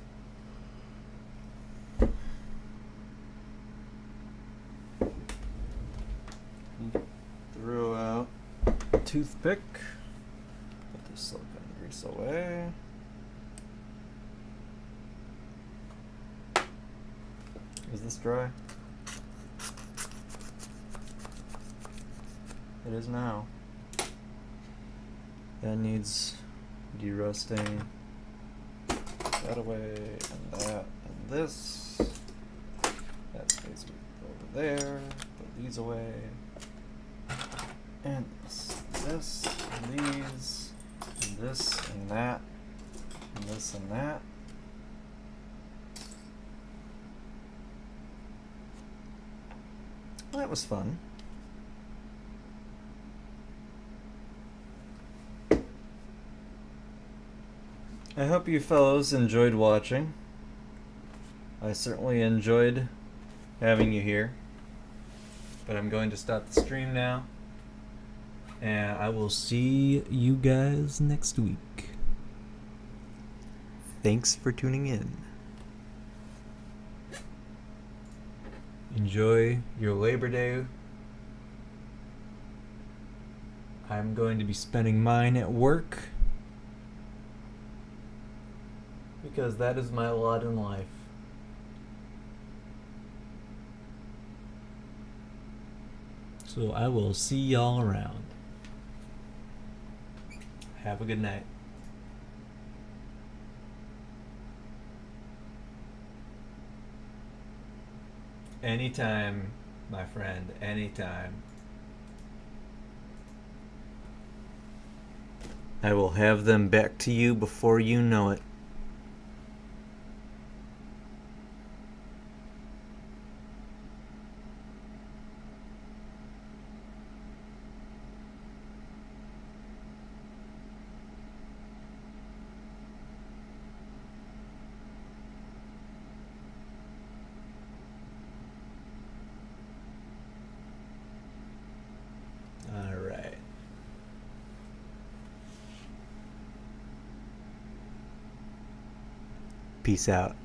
Throw out a toothpick. Put the silicone grease away. Is this dry? It is now. That needs derusting. That away, and that, and this. That stays over there. Put these away. And this, and these, and this, and that, and this, and that. Well, that was fun. I hope you fellows enjoyed watching. I certainly enjoyed having you here. But I'm going to stop the stream now. And I will see you guys next week. Thanks for tuning in. Enjoy your Labor Day. I'm going to be spending mine at work, because that is my lot in life. So I will see y'all around. Have a good night. Anytime, my friend, anytime. I will have them back to you before you know it. All right. Peace out.